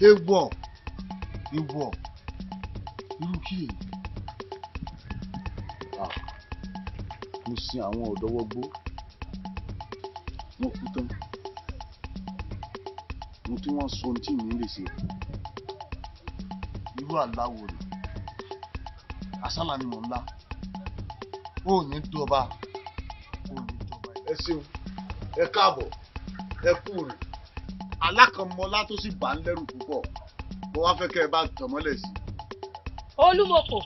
ewọ irú kí èyí. Mo sin àwọn ọ̀dọ́wọ́gbó wọ́n kú tán mo tí wọ́n sọ ohun tí mi lè ṣe irú àláwò rẹ̀ àsálà ni mò ń lá ó ní dọba ẹ ṣeun ẹ káàbọ̀ ẹ kú rè alákànmọ́lá tó sì bá ń lẹ́rù púpọ̀ mo wá fẹ́ kẹ́ ẹ bá tàn mọ́lẹ̀ sí. Olúmọkò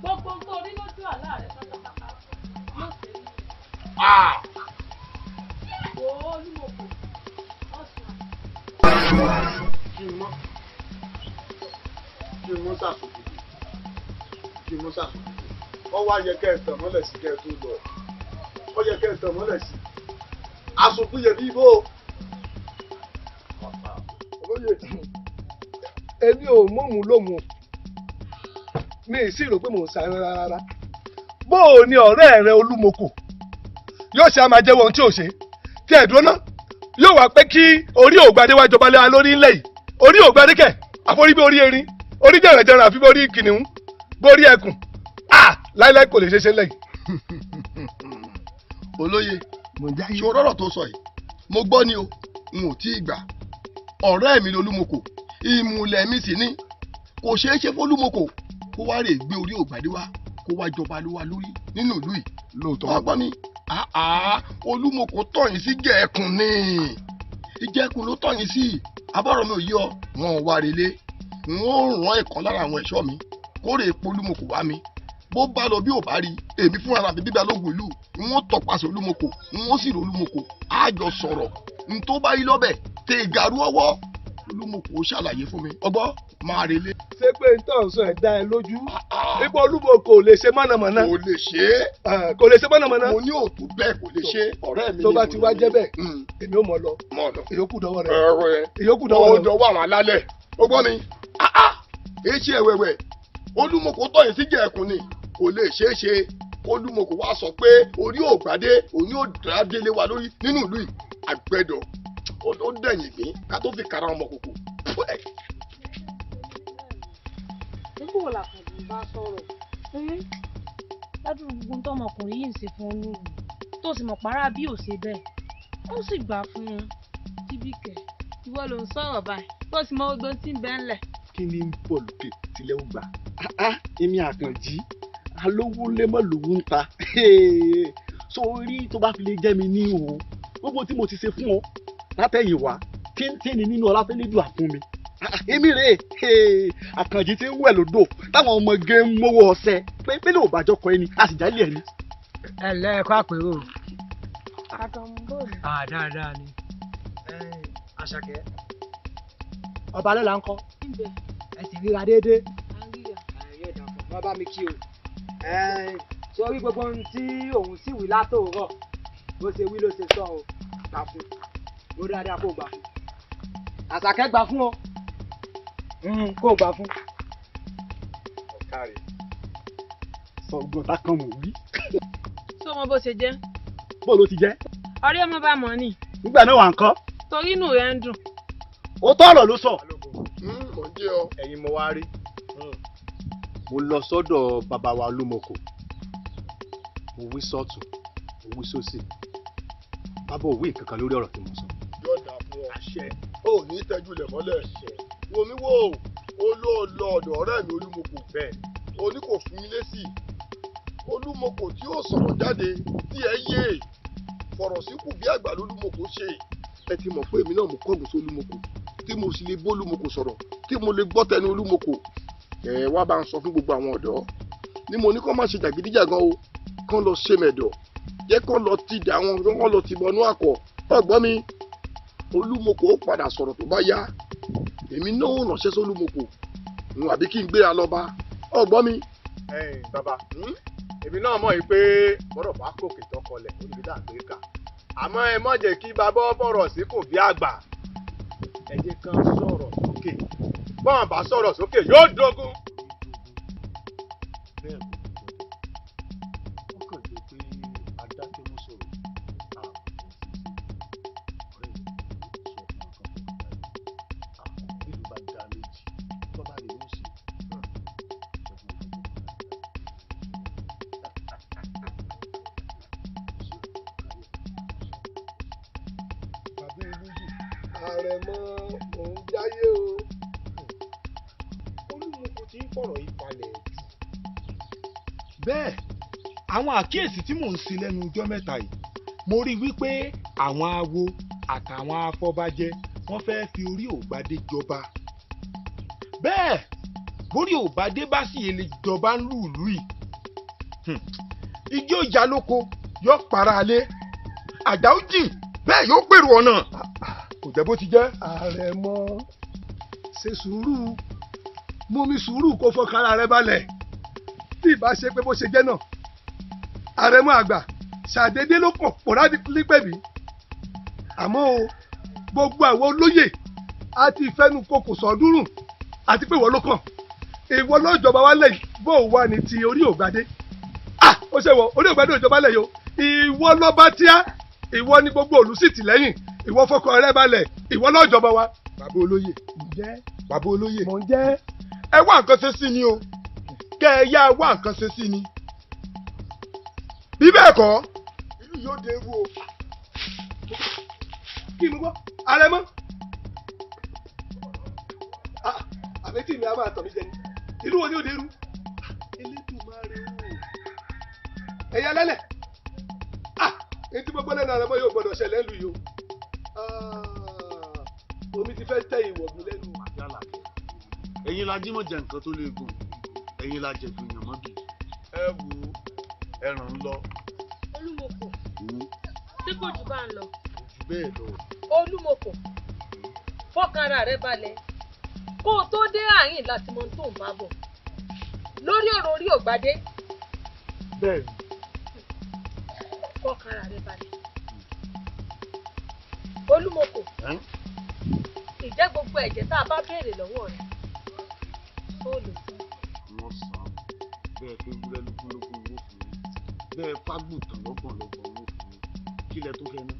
gbogbo tó rí lójú àlá rẹ̀ pátápátá yóò ṣe é. Olúmọkò ọ̀sán. kí n mọ́ sàṣòkòtò ọ wá yẹ kẹ́ ẹ tàn mọ́lẹ̀ sí kẹ́ ẹ tó lọ ọ yẹ kẹ́ ẹ tàn mọ́lẹ̀ sí aṣòfin yẹ bí ibo. olóyè èmi ò mọ̀mú lómù mi ì sì rò pé mò ń sáré rárá bó o ní ọ̀rẹ́ rẹ Olúmọkò yóò ṣe á máa jẹ́wọ́ ohun tí ò ṣe tí ẹ̀ dúró ná yóò wá pé kí orí ògbadé wá jọba lé wa lórí ńlẹ̀ yìí orí ògbadé kẹ̀ àforí bí orí erin orí jẹ̀rẹ̀jẹ̀rẹ̀ àfi bí orí kìnìún bí orí ẹkùn láíláí kò lè ṣe é ṣe ńlẹ̀ yìí. olóyè ṣe ọ̀rọ̀ tó sọ yìí mo gbọ́ ni o n ò tí ì gbà ọ̀rẹ́ mi lolúmọkò ìmùlẹ̀ mi sì ní kò ṣeé ṣe fólúmọkò kó wá rè gbé orí ògbàdé wá kó wá jọba ló wá lórí nínú ìlú yìí lóòótọ́ wá gbọ́ ni olúmọkò tọ̀yìn sí jẹ̀ẹ́kùn ni ìjẹ̀kùn ló tọ̀yìn sí abọ́rọ̀ mi ò yí ọ wọn ò wá relé n ó rán ẹ̀kan lára àwọn ẹ̀ṣọ́ mi kó rè polúmọkò wá mi bó bá lọ bí ò bá rí èmi fúnra mi bíbá lóògùn ìlú n ó tọpasẹ̀ Olúmọkò n ó sì rí Olúmọkò á jọ sọ̀rọ̀ n tó bá yí lọ́bẹ̀ tẹ ìgàrú ọwọ́ Olúmọkò ó ṣàlàyé fún mi ọgbọ́ máa relé. ṣé pé n tọ́ sọ ẹ̀ dá ẹ lójú ipò Olúmọkò ò lè ṣe mọ̀nàmọ́ná. kò lè ṣe é. kò lè ṣe mọ̀nàmọ́ná. mo ní òtún bẹ́ẹ̀ kò lè ṣe ọ̀rẹ́ mi. tó bá ti wá jẹ́ bẹ́ẹ̀ èmi ò mọ̀ lọ ìyókù dọ́wọ́ rẹ̀. ìyókù dọ́wọ́ rẹ̀. ọjọ́ wà wọn alálẹ̀ ọgbọ́n mi èsì ẹ̀wẹ̀wẹ̀ Olúmọkò tọ̀yìn sí jẹ̀ẹ́kùn ni kò lè ṣeé ṣe Olúmọkò wá sọ pé orí ògbàdé òun yóò dá délé wa lórí nínú ìlú yìí àgbẹ̀dọ̀ ó dẹ̀yìn gbé ká tó fi kàrà ọmọ kòkò. nígbà wo làkàndùn bá sọ̀rọ̀ ládùúgbò gbogbo tọmọkùnrin yìí ń ṣe fún olúwo tó sì mọ̀ pàrà bí ò ṣe bẹ́ẹ̀ ó sì gbà fún un tíbíkẹ́ ìwọ ló ń sọ̀rọ̀ báyìí tó sì mọ gbogbo tí ń bẹ ńlẹ̀. kí ni ń bọ̀ lókè tilẹ̀ ó gbà èmi Àkànjí alówó lémọ̀ lòwú ń ta sórí tó bá fi lè jẹ́ mi ní o gbogbo tí mo ti ṣe fún ọ látẹ̀yìn wá tíntìnì nínú ọlá fẹ́ nídùú àfún mi èmi rè Àkànjí ti ń wẹ̀ lódò táwọn ọmọge ń mówó ọṣẹ pé lè ò bàjọ́ kọ ẹni a sì jálè ẹni. ẹ ǹlẹ́ ẹ kó àpérò. àtọ̀mùbọ̀ ni. dáadáa ni Àṣàkẹ́ ọba lọ́la ń kọ́ ẹ sì ríra déédéé. wọ́n bá mi kí o sórí gbogbo ohun tí òun sì wí látòórọ̀ bó ṣe wí ló ṣe sọ o gbà fún ló dáadáa kó gbà fún Àṣàkẹ́ gbà fún o kó gbà fún. ọ̀kàrẹ̀ sọ̀gbọ̀n tá kan mọ̀ wí. tó mọ bó ṣe jẹ́. bó ló ti jẹ́. ọ̀rẹ́ ọmọ bá mọ̀ ni. nígbà náà wà ń kọ́. torí inú rẹ̀ ń dùn. ó tọ̀rọ̀ ló sọ. mo jẹ́ ọ. ẹ̀yin mo wá rí mo lọ sọ́dọ̀ bàbá wa Olúmọkò mo wí sọ́tún mo wí sósì bàbá ò wí kankan lórí ọ̀rọ̀ tí mo sọ. yóò dà fún ọ. àṣẹ. ó ní tẹ́jú lẹ̀ mọ́lẹ̀. wo mi wo ó lọ ọ̀dọ̀ ọ̀rẹ́ mi Olúmọkò. bẹ́ẹ̀ o ní kò fún mi lésì. Olúmọkò tí yóò sọ̀rọ̀ jáde tí ẹ yé fọ̀rọ̀ síkù bí àgbà lÓlúmọkò ṣe. ẹ ti mọ̀ pé èmi náà mo kọ́gùn sí Olúmọkò tí mo sì lè bó Olúmọkò sọ̀rọ̀ tí mo lè gbọ́ tẹnu Olúmọkò. Wá bá ń sọ fún gbogbo àwọn ọ̀dọ́ ni mo ní kó má ṣe jàgídíjàgan o kán lọ ṣe mẹ̀dọ̀ jẹ́ kán lọ ti dà wọn kán lọ ti bọnú àkọ́ ọgbọ́n mi Olúmọkò ó padà sọ̀rọ̀ tó bá yá èmi náà ò ránṣẹ́ sí Olúmọkò àbí kí n gbéra lọ bá ọgbọ́n mi. bàbá èmi náà mọ̀ yìí pé bọ́rọ̀ bá kòkè tọkọlẹ̀ níbi tá à ń gbé kà àmọ́ ẹ má jẹ́ kí bàbá bọ̀rọ̀ sí kò bí àgbà ẹ jẹ́ kán sọ̀rọ̀ sókè bọ́n bá sọ̀rọ̀ sókè yóò dógún. bẹ́ẹ̀ kò kàn jẹ́ pé adájọ́ ló sọ̀rọ̀ àwọn ọ̀rẹ́ Àrẹ̀mọ mò ń jáyé o. Olúmọkò tí ń fọ̀rọ̀ yìí falẹ̀ jù. bẹ́ẹ̀ àwọn àkíyèsí tí mò ń ṣe lẹ́nu ọjọ́ mẹ́ta yìí mo rí wípé àwọn awo àtàwọn afọbajẹ wọ́n fẹ́ẹ́ fi orí ògbádé jọba bẹ́ẹ̀ borí ògbádé bá sì lè jọba ń lùlù yìí ijó ìjà lóko yóò para alé àjà ó jìn bẹ́ẹ̀ yóò gbèrò ọ̀nà kò jẹ́ bó ti jẹ́. Àrẹ̀mọ ṣe sùúrù mú mi sùúrù kó fọkàrà rẹ balẹ̀ tí ìbá ṣe pé bó ṣe jẹ́ náà Àrẹ̀mọ àgbà ṣàdédé ló kàn pòrá nípẹ̀bí àmọ́ o gbogbo àwọn olóyè àti ìfẹnukò sọdúnrún àti pé ìwọ ló kàn ìwọ lọ́jọba wálẹ̀ bó wà ní ti orí ògbádé ó ṣe wọ orí ògbádé òjọba lẹ̀ yó ìwọ lọ́ba tíá ìwọ ní gbogbo olùsìtì lẹ́yìn ìwọ fọkàn rẹ balẹ̀ ìwọ lọ́jọba wa. bàbá olóyè ǹjẹ́ bàbá olóyè mò ń jẹ́ ẹ wá nǹkan ṣe sí ni o kẹ ẹ yá wá nǹkan ṣe sí ni bí bẹ́ẹ̀ kọ́ ìlú yóò dé ewu o. kí ni gbọ́ Àrẹ̀mọ àbẹ́tì mi á máa tàn mí jẹ ni ìlú wo ni ó dé rú Elédùmarè o ẹ̀yà lẹ́lẹ̀ etí gbogbo lẹ́nu Àrẹ̀mọ yóò gbọ́dọ̀ ṣẹlẹ̀ lù yìí o omi ti fẹ́ tẹ ìwọ̀gbìn lẹ́nu. ẹ̀yin la jímọ̀ jẹ nǹkan tó lè gùn ẹ̀yin la jẹ gbìyàn mọ́ bí ẹ wo ẹran ń lọ. Olúmọkò tí kò jù bá ń lọ. jù bẹ́ẹ̀ lọ. Olúmọkò fọkànra rẹ balẹ̀ kó o tó dé àyìn láti mọ tó ń bá bọ̀ lórí ọ̀rọ̀ orí ògbádé. bẹ́ẹ̀ni. fọkànra rẹ balẹ̀. Olúmọkò ìjẹ́ gbogbo ẹ̀jẹ̀ tá a bá béèrè lọ́wọ́ rẹ̀ tó lè fún. wọ́n san bẹ́ẹ̀ pé wúrẹ́ lógúnlógún ló fún mi bẹ́ẹ̀ fágbùtàn lọ́gbọ̀nlọ́gbọ̀n ló fún mi kílẹ̀ tó fẹ́ ná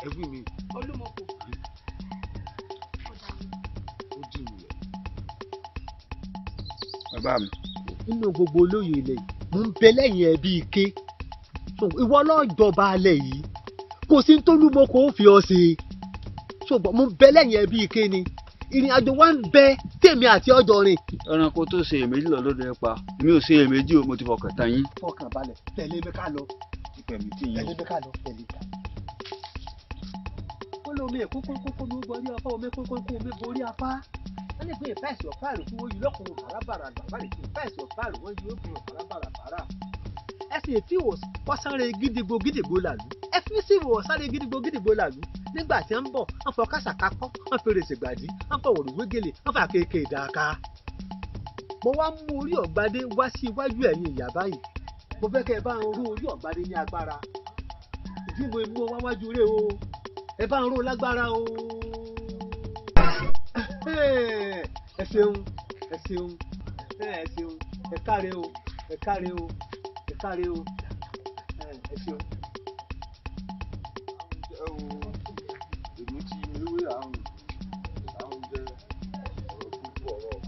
ẹbí mi. Olúmọkò ó dì mí lẹ̀. bàbá mi nínú gbogbo olóyè ilẹ̀ yìí mo ń bẹ lẹ́yìn ẹbí ike ìwọ náà jọba alẹ̀ yìí kò sí t'Olúmọkò ó fi ọ ṣe ṣùgbọ́n mo ń bẹ lẹ́yìn ẹbí ike ni ìrìn àjò wa ń bẹ tèmi àti ọjọ́ rìn. ẹranko tó ṣe èméjì lọ lóde pa mi ò ṣe èméjì o mo ti fọkàn tán yín. fọkàn balẹ̀ tẹ̀lé mi ká lọ. ìpẹ̀mí tí yín. tẹ̀lé mi ká lọ tẹ̀lé ká. ó lọ omi èkó kókó mi borí apá omi kókó mi borí apá. wọ́n lè gbé ìfẹ́sì ọ̀fáàrù tí wọ́n yí lọ́kùnrin bàràbàrà bàbáre tí ìfẹ́sì ọ̀fáàrù wọ́n yí lọ́kùnrin bàràbàrà bàrà. ẹ̀sìn ètí wò sáré gidigbo gidigbo làlú ẹ̀fín sì wò sáré gidigbo gidigbo làlú nígbà tí ń bọ̀ wọ́n fọ kásàká kọ́ wọ́n fèrè ṣègbàdí wọ́n fọ òrùwé gèlè wọ́n fà kéèké ìdáka. mo wá mú orí ọ̀gbádé wá sí iwájú ẹ̀yìn ìyá báyìí mo fẹ́ kẹ́ ẹ bá ń ró orí ọ̀gbádé ní agbára ìdí mo mú ọ wáwájú rẹ o ẹ bá ń ró lágbára o. ẹ ṣeun ẹ ṣeun ẹ ṣeun ẹ káre o ẹ káre o ẹ káre o ẹ ṣeun. èmi ti ewé àrùn jẹ ọ̀rọ̀ gbogbo ọ̀rọ̀.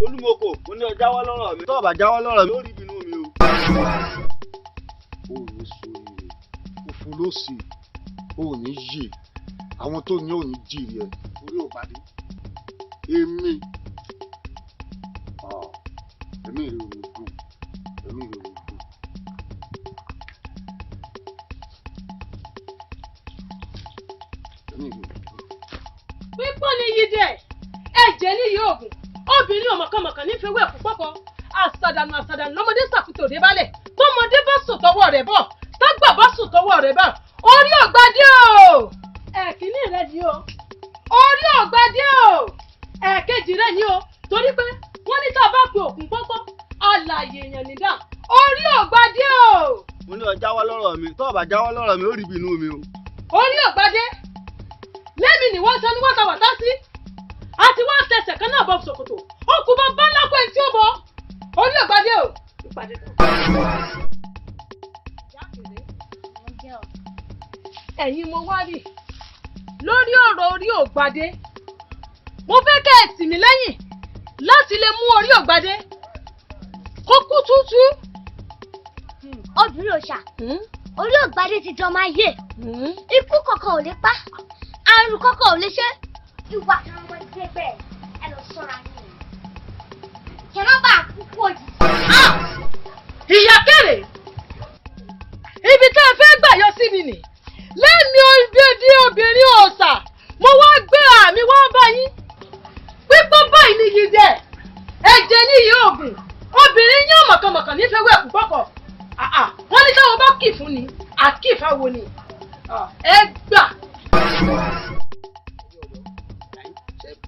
Olúmọkò mo ní ọ jáwọ́ lọ́rọ̀ mi. tọ́ọ̀ bá jáwọ́ lọ́rọ̀ mi ó rí ibinú mi o. ó ní sórí rẹ̀ òfin ló sì ó ní yè àwọn tó ní òní jìrì ẹ̀ orí ògbádé èmi ẹ̀mí rẹ̀ ò ní gùn ẹ̀mí rẹ̀ ò ní gùn. pípọ́n ni yídẹ̀ ẹ̀jẹ̀ ní yóògùn obìnrin ọmọkànmọ̀kàn nífẹ̀ẹ́ wẹ̀ fún pọ́pọ́ àsàdànù lọ́mọdé sàkútò dé balẹ̀ tọmọdé bá sùn tọwọ́ rẹ̀ bọ̀ tágbà bá sùn tọwọ́ rẹ̀ bọ̀ orí ògbádé o ẹ̀kíní rẹ̀ ni o orí ògbádé o ẹ̀kejì rẹ̀ ni o torí pé wọ́n ní tá a bá pe òkun pọ́pọ́ alààyè èèyàn nìdá orí ògbádé o. mo ní ọ jáwọ́ lọ́rọ̀ mi tọ́ọ̀ bá jáwọ́ lọ́rọ̀ mi ó rí ibinú mi o. orí ògbádé lẹ́mi ni wọ́n sọ ní wọ́n ta wàtá sí àti wọ́n tẹsẹ̀ kan náà bọ́ ṣòkòtò ó kú bọ́ bá ńlá pé tí ó bọ́ orí ògbádé o ìpàdé kan. ẹ̀yin mo wá rí lórí ọ̀rọ̀ orí ògbádé mo fẹ́ kẹ́ ẹ tì mí lẹ́yìn láti lè mú orí ògbádé kó kú tútú. obìnrin òòṣà orí ògbádé ti jọ máa yé ikú kankan ò lè pa àrùn kankan ò lè ṣe ìwà àwọn ọmọ ẹgbẹ́ bẹ́ẹ̀ ẹ lọ ṣọ́ra ní kẹ má bàa kúkú òjijì. ìyá kéré ibi tá a fẹ́ gbà yọ sí mi nì lẹ́ni ibi obìnrin ọ̀sà mo wá gbé àmì wá bá yín pípọ́ báyìí ní yìí dẹ̀ ẹ̀jẹ̀ ní ìyá ògùn obìnrin yín mọ̀kànmọ̀kàn nífẹ̀ẹ́ wẹ̀ púpọ̀ wọ́n ní táwọn bá kì fún ni àkìfáwo ni ẹ gbà.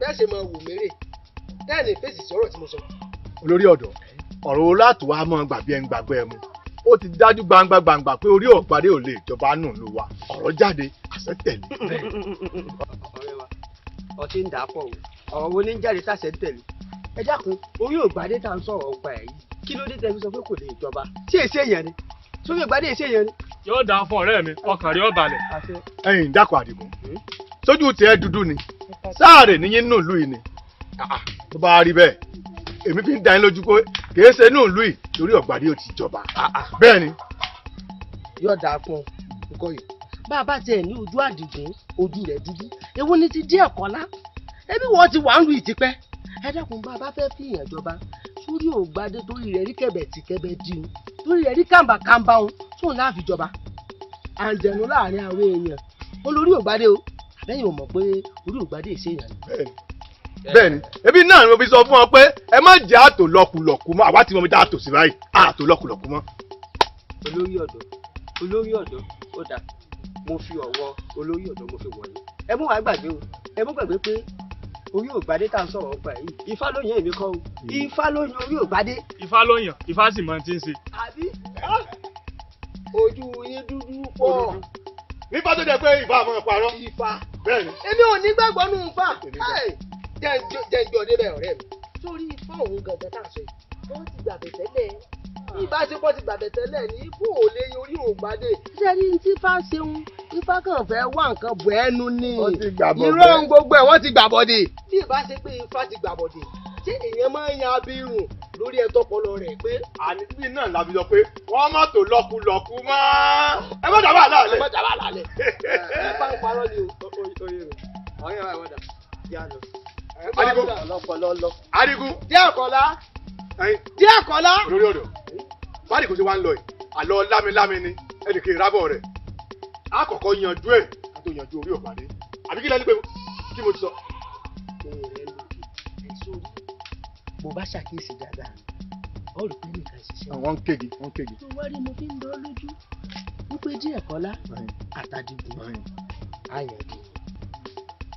bẹ́ẹ̀ ṣe máa wù mérè dáàní fèsì sọ̀rọ̀ tí mo sọ. olórí ọ̀dọ́ ọ̀rọ̀ wo láti wá mọ́ gbàgbé ẹni gbàgbé ẹmu ó ti dájú gbangba pé orí ògbádé ò lè jọba nù ló wa ọ̀rọ̀ jáde àṣẹ tẹ̀lé. ọ̀rẹ́ wa ọtí ń dà á pọ̀ o ọ̀rọ̀ wo ní jáde táṣẹ ń tẹ̀lé ẹ dákun orí ògbádé tá à ń sọ̀rọ̀ ọgbà ẹ̀ yìí kí ló dé tẹ́ fi sọ pé kò lè jọba tí èsì èèyàn ni sórí ògbádé èsì èèyàn ni. yóò dáa fún ọ̀rẹ́ mi ọkàn rẹ̀ ó balẹ̀. ẹ̀yin dákọ̀ àdìgún sójú tiẹ̀ dúdú ni sáàrè níyìn nù lùi ni tó bá rí bẹ́ẹ̀ èmi fi ń dá yín lójú pé kìí ṣe nù lùi lórí ògbádé ò ti jọba bẹ́ẹ̀ ni. yóò dáa fún ọ nǹkan yìí bá a bá tiẹ̀ ní ojú àdìgún ojú rẹ̀ dúdú èwo ni ti díẹ̀ kọ́lá ẹbí wọ́n ti wà ń lu ìtìpẹ́ ẹ dákun bá a bá fẹ́ fi ìyàn jọba sórí ògbádé torí rẹ̀ rí kẹ̀bẹ̀ tí kẹ̀bẹ̀ dì ń torí rẹ̀ rí kàǹbàkàǹbà ń tóun náà fi jọba àǹjẹ̀nu láàrin àwọn èèyàn olórí ògbádé o àbẹ́yìn ò mọ̀ pé orí ògbádé ìṣèyàn ni. bẹ́ẹ̀ni ebi náà ni mo fi sọ fún ọ pé ẹ má jẹ́ àtò lọkùlọkù mọ́ àwa tí mo fi dá àtò sí báyìí àtò lọkùlọkù mọ́. olórí ọ̀dọ́ ó dà mo fi ọ̀wọ́ olórí ọ̀dọ́ mo fi wọ̀nyí ẹ mú wàá gbàgbé o ẹ mú gbàgbé pé orí ògbádé tá à ń sọ̀rọ̀ ọgbà yìí ifá ló yan èmi kọ́ o ifá ló yan orí ògbádé. ifá ló yan ifá sì mọ tí ń ṣe. àbí ojú yín dúdú pọ̀. nípa tó jẹ pé ìfà àmọ́ parọ́. ifá bẹ́ẹ̀ni. èmi ò ní gbàgbọ́ nù ifá jẹ́ ìjọ débẹ̀ ọ̀rẹ́ mi. sórí ifá òun gangan tá à ń sọ yìí wọ́n ti gbàgbé tẹ́lẹ̀ ìbáṣepọ̀ ti gbàgbé tẹ́lẹ̀ ní ikú ò lè yan orí ògbádé. sẹ́ni tí ifá ṣeun ifá kàn fẹ́ wá nǹkan bọ̀ ẹnu ni irọ́ ohun gbogbo ẹ̀ wọ́n ti gbàbọ̀dé. bí ìbá ṣe pé ifá ti gbàbọ̀dé tí èèyàn máa ń yan abirùn lórí ẹ̀tọ́ ọpọlọ rẹ̀ pé. àní bí náà làbí sọ pé wọ́n má tó lọ́kùlọ́kù mọ́ ẹ má dàbà lálẹ́. ẹ má dàbà lálẹ́ ẹ bá ń parọ́ ni oye rẹ̀ ọ̀rẹ́ wa ìwọ́dà díà lọ. Adigun Adigun díẹ̀ kọ́lá olórí ọ̀dọ́ báyìí kò sí wá ń lọ yìí àlọ́ lámilámi ni ẹnìkan ìrábọ̀ rẹ̀ àkọ́kọ́ yanjú ẹ̀ tó yanjú orí ògbádé àbí kí lẹ́nu pé kí mo ti sọ. mo bá ṣàkíyèsí dáadáa ó rí pé nìkan ṣiṣẹ́. wọ́n ń kéde. tó wá rí mo fi ń dán lójú wípé díẹ̀ kọ́lá àtàdìgún àyànjú.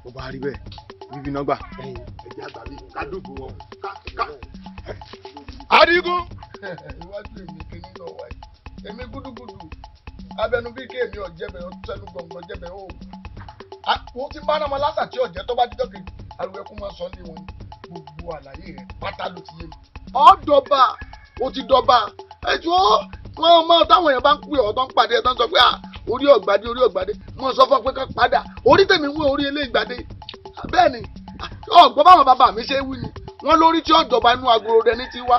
mo bá rí bẹ́ẹ̀ bíbí náà gbà ẹ̀jẹ̀ àgbà bíi kádùgbò wọn ká. Adigun. iwájú èmi kìíní lọ wáyé èmi gúdúgúdú abẹnú bíi kéèmí ọ̀jẹ̀bẹ̀ ọ̀tẹ́nu gbọ̀ngàn ọ̀jẹ̀bẹ̀ ó. wọ́n ti bá náà lásà tí ọ̀jẹ̀ tó bá dídọ́ kejì ariwo ẹkún máa sọ ní wọn gbogbo àlàyé rẹ̀ pátá ló ti yé mi. ọ̀dọ́ba ó ti dọ́ba ẹjọ́ wọn máa táwọn èèyàn bá ń pè ọ́ tó ń pàdé ẹ̀ tó ń sọ pé orí ògbádé mo sọ fún ọ pé ká padà orí tèmi wé orí ilé ìgbádé bẹ́ẹ̀ ni ọ̀gbọ́n báwọn bàbá mi ṣe wí ni wọ́n lórí tí ó jọba inú agorodẹ ní ti wá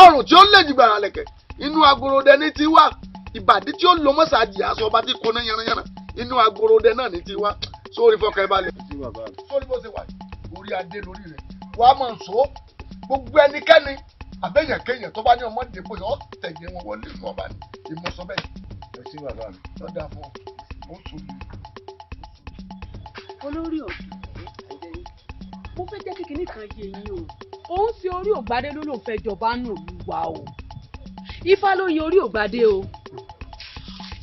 ọrùn tí ó lè jìgbàrà lẹ̀kẹ̀ inú agorodẹ ní ti wá ìbàdí tí ó lo mọ́sàájì aṣọ ọba tí kò ní yanayana inú agorodẹ náà ní ti wá sórí fọkàn ẹ balẹ̀ sórí bó ṣe wà orí adé lórí rẹ̀ wàá mọ̀ nsó gbogbo ẹnikẹ́ni àbẹ̀yàn kéèyàn tó bá ní ọmọdé bóyá ọ̀ tẹ̀yẹ wọn wọlé inú ọba ní ìmọ̀sọ bẹ́ẹ̀ ẹ sí bàbá mi lọ́dà fún ọ sùn ní. olórí ọ̀dọ́ mo fẹ́ jẹ́ kékeré kan yé yín o òun fi orí ògbádé ló lòun fẹ́ jọba nù lùwà o ifá ló yan orí ògbádé o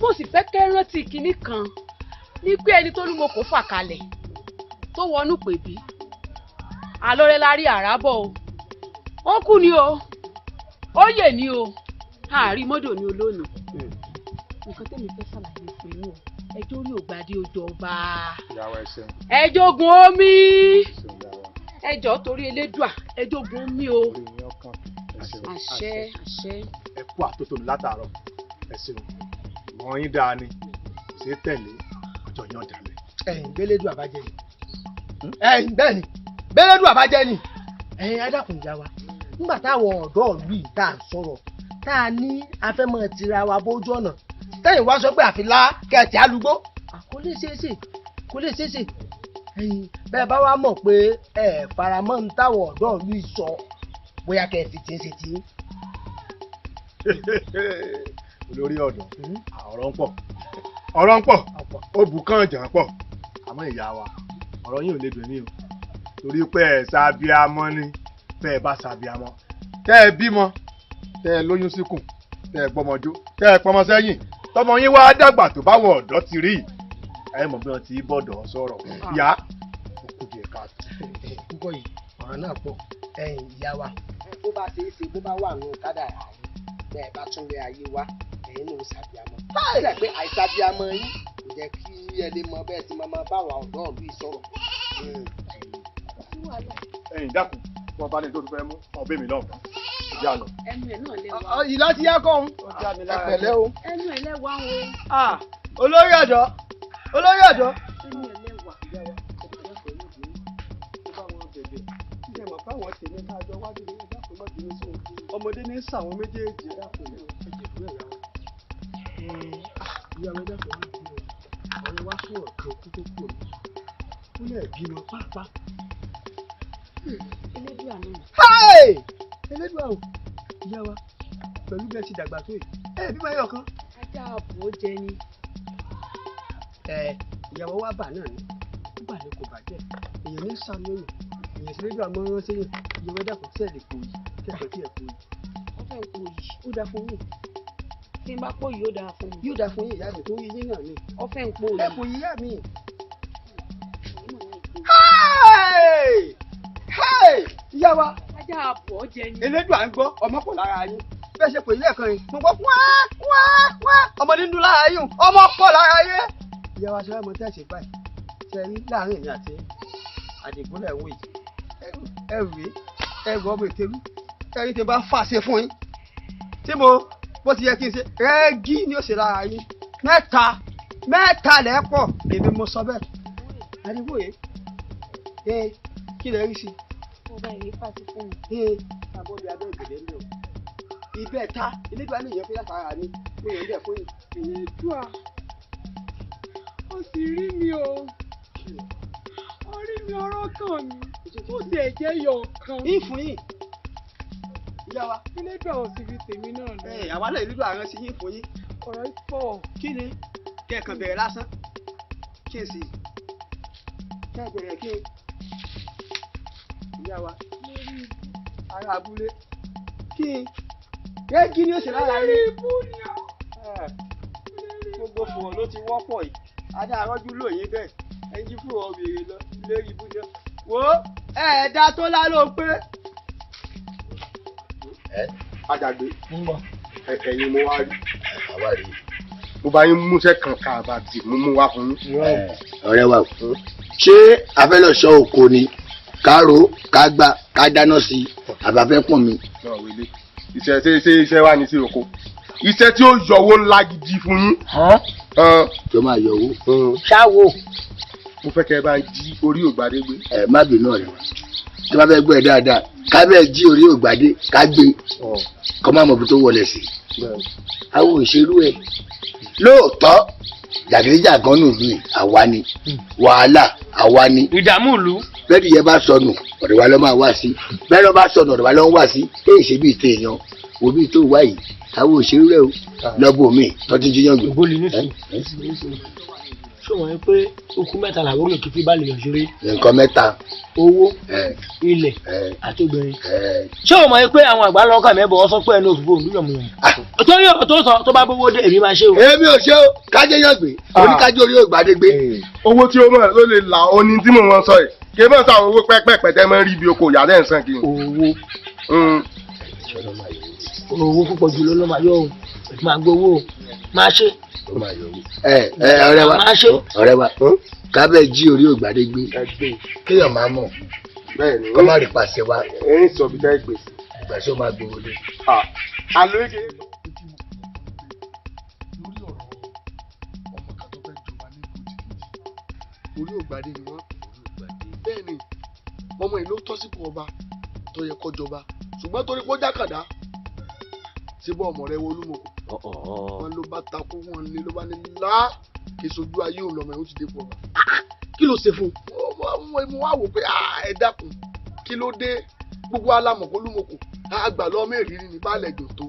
mo sì fẹ́ kẹ́ rántí kinní kan ní pé ẹni tó lúmọ kò fà kalẹ̀ tó wọnú pèbí àlọ́rẹ́ la rí àràbọ̀ o ó kú ni o ó yè ni o àárí mọ́dò ni olóòní nǹkan tẹ́mi fẹ́ ṣàlàyé pé ní o ẹjọ́ orí ògbádé ó jọba ẹjọ́ ogun omi ẹjọ́ torí elédùà ẹjọ́ ogun omi o àṣẹ. ẹ kú àtótó látàárọ̀ ẹ ṣeun wọn yín dáa ni ṣe tẹ̀lé ọjọ́ yín ọ̀dàlẹ̀. bẹ́lẹ́dù àbájẹ́ ni bẹ́ẹ̀ ni bẹ́lẹ́dù àbájẹ́ ni adákùn ìyá wa nígbà táwọn ọ̀dọ́ ìlú yìí tá à ń sọ̀rọ̀ tá a ní afẹ́mọ̀ tira wa bójú ọ̀nà tẹ́yìn wá sọ pé àfilá kẹ̀tì alùgbó kò lè ṣeéṣe kò lè ṣeéṣe bẹ́ẹ̀ bá wá mọ̀ pé ẹ faramọ́ ń táwọn ọ̀dọ́ ìlú ìsọ bóyá kẹ́ ẹ fi tí ń ṣe tí. olórí ọ̀dọ́ ọ̀rọ̀ ń pọ̀ ó bù kàn jà pọ̀ àmọ́ ìyá wa ọ̀rọ̀ yìí ò lè dùn ní o torí pé ẹ̀ ṣàbíamọ́ ni tẹ́ ẹ bá ṣàbíamọ́ tẹ́ ẹ bímọ tẹ́ ẹ lóyún síkùn tẹ́ ẹ gbọ́mọjú tẹ́ ẹ pọmọ sẹ́yìn tọmọ yín wá dàgbà tó báwọn ọ̀dọ́ ti rí ẹ mọ̀ bí wọ́n ti bọ̀dọ̀ sọ̀rọ̀ ìyá ó kù díẹ̀ káàtó. púpọ̀ yìí ọ̀rọ̀ náà pọ̀ ìyá wa bó bá ṣe é ṣe bó bá wà nù kádà ààyè bẹ́ẹ̀ bá tún lé ayé wa ẹ̀yin ló ṣàbíamọ́ báyìí pé àìṣàbíamọ́ yín kò jẹ́ kí ẹ lè mọ bẹ́ẹ̀ tí máa bá àwọn ọ̀dọ́ ìlú ìsọ̀rọ̀. ẹ̀yin dákun wọn bá ní tó fẹ́ mú ọbẹ̀ mi lọ́wọ́ ìyá lọ. ẹnu ẹ̀ náà lẹ́wà. ìlà ti yá kọ́ ẹ pẹ̀lẹ́ o. ẹnu ẹ̀ lẹ́wà o. olórí ọ̀dọ́ olórí ọ̀dọ́. ẹnu ẹ̀ lẹ́wà. ọmọdé ní sàwọn méjèèjì ìyàwó dàpọ̀ ọ̀rẹ́ wá fún ọ̀kan kókó kúrò ó lè bímọ pàápàá. elédùà náà. elédùà o ìyá wa pẹ̀lú bẹ́ẹ̀ ti dàgbà tó yìí bímọ ẹyọ kan. ajá àbò jẹ ni. ìyàwó wa bà náà ni ó bà ní kò bàjẹ́ èèyàn ní sàmúlò èèyàn sì lédùà mọ́ ọ́n sẹ́yìn ìyàwó dàpọ̀ sẹ́ẹ̀lì kò yìí kẹ́kọ̀ọ́ tí ẹ̀ kò yìí. wọ́n fẹ́ kó yìí ó dáa fún yìí tí n bá pò yìí ó dáa fún mi. yóò dáa fún yìí ìyá mi tó yí yín náà ni. wọ́n fẹ́ kó yìí. ẹ kò yí yá mi. ìyá wa. ajá àbọ̀ jẹ ni. elédùà ń gbọ́ ọmọ pọ̀ lára yín bẹ́ẹ̀ ṣe pè lẹ́ẹ̀kan yìí mo gbọ́ wá ọmọdé ń dún lára yín ọmọ pọ̀ lára yín. ìyá wa ṣe wá mọ tẹ́ẹ̀sì báyìí ṣe rí láàrin èmi àti àdìgúnlẹ̀ wò yìí ẹrù ọmọ ìtẹ́rú ẹ̀rí tí bá fàṣẹ fún yín tí mo bó ti yẹ kí n ṣe rẹ́gí ni ó ṣe lára yín mẹ́ta lẹ́pọ̀ èmi mo sọ bẹ́ẹ̀ àdìgbò yìí kí lè rí sí i. mo bá ìwé fàṣẹ fún mi. àbọ̀dé abẹ́ ìgbèlè ń lò ibẹ̀ ta elédùá ní ìyẹn fi látara mi mo yàn dẹ̀ fún yín. elédùá ó sì rí mi o ó rí mi ọ̀rọ̀ kan mi ó sì ẹ̀jẹ̀ yọ̀ kan. ìfún yín ìyá wa. elédùá ò sì fi tèmi náà lọ. àwa náà elédùá rán sí yín fún yín. ọ̀rọ̀ pọ̀. kí ni kẹ̀kàn bẹ̀rẹ̀ lásán kí n sì kẹ́ bẹ̀rẹ̀ kí n ìyá wa ará abúlé kí n rẹ́gí ni ó sì lára rí. gbogbo fòrò ló ti wọ́pọ̀ yìí adá arọ́jú lóye bẹ́ẹ̀ ẹnjí fòrò obìnrin lọ lérí ibú ni ó. wo ẹ̀ẹ́dá tó láló pé. Àjàgbé ẹ̀yìn mo wá rí. mo bá yín múṣẹ́ kan ká àbàdì mú wá fún yín. ọ̀rẹ́ wa ṣé afẹ́lọ́sọ oko ni káàró ká gbá ká dáná sí i àbáfẹ́ pọ̀ mi. iṣẹ́ wa ní sí oko iṣẹ́ tí ó yọwó ńlá gidi fún yín. tó máa yọwó. ṣáwo. mo fẹ́ kẹ́ ẹ bá jí orí ògbádé gbé. ẹ má bínú ọ̀rẹ́ wa tí wọ́n fẹ́ gbọ́ ẹ dáadáa ká bẹ́ẹ̀ jí orí ògbádé ká gbé kọ́ má mọ̀ bí tó wọlé sí. àwọn òṣèlú ẹ lóòótọ́ jàgídíjàgan nù lù àwa ni wàhálà àwa ni. ìdààmú ìlú. bẹ́ẹ̀ni yẹn bá sọnù ọ̀dọ̀ wa ló máa wá sí bẹ́ẹ̀ ló bá sọnù ọ̀dọ̀ wa ló ń wá sí èyí ṣe bíi téèyàn òbí tó wá yìí àwọn òṣèré rẹ o lọ́bù mi tọ́jú jíyàn gbé. ògbólì nísìnyí ṣé wọ́n pé okú mẹ́ta làwọn olùkí fi bá lè yàn ṣeré. nǹkan mẹ́ta. owó ilẹ̀ àti obìnrin. ṣé o mọ̀ pé àwọn àgbà lọ́kà mẹ́bọ̀ ọ́ sọ pé ẹni òfìfo òǹdúyọ̀ mọ̀ torí ọ̀rọ̀ tó sọ tó bá gbówó dé èmi máa ṣe o. èmi ò ṣe o kájé yàn gbé oníkájú orí ògbádé gbé. owó tí ó mọ̀ ló lè là ó ní tí mò ń sọ yìí kí mọ̀ sáwọn owó pẹ́pẹ́pẹ́ tẹ́ mọ́ rí bí oko ìyá dẹ́n sàn kí. owó púpọ̀ jù ló máa yọ o máa gbowó o máa ṣe. ọ̀rẹ́ wa kábẹ́ jí orí ògbádé gbé kéèyàn máa mọ̀ kọ́ má rí pàṣẹ wa. ẹ̀yìn sọ bí dáì gbèsè. ìgbà tí ó máa gbowó lé. àlọ́ èké. orí ògbádé ni wọ́n bẹ́ẹ̀ ni ọmọ ìlú tọ́ sípò ọba tó yẹ kó jọba ṣùgbọ́n torí kó jákàdá síbọ̀ ọmọ rẹ wo Olúmọkò wọn ló bá takú wọn lé ló bá ní lá kí sojú ayé òun lọmọ ẹ ó ti dé pọ̀. kí ló ṣe fún un. mo wá wò pé ẹ dákun kí ló dé gbogbo alámọ̀kó lúmọ̀kò àgbà lọ́mọ èrírí ní baálẹ̀ jòtó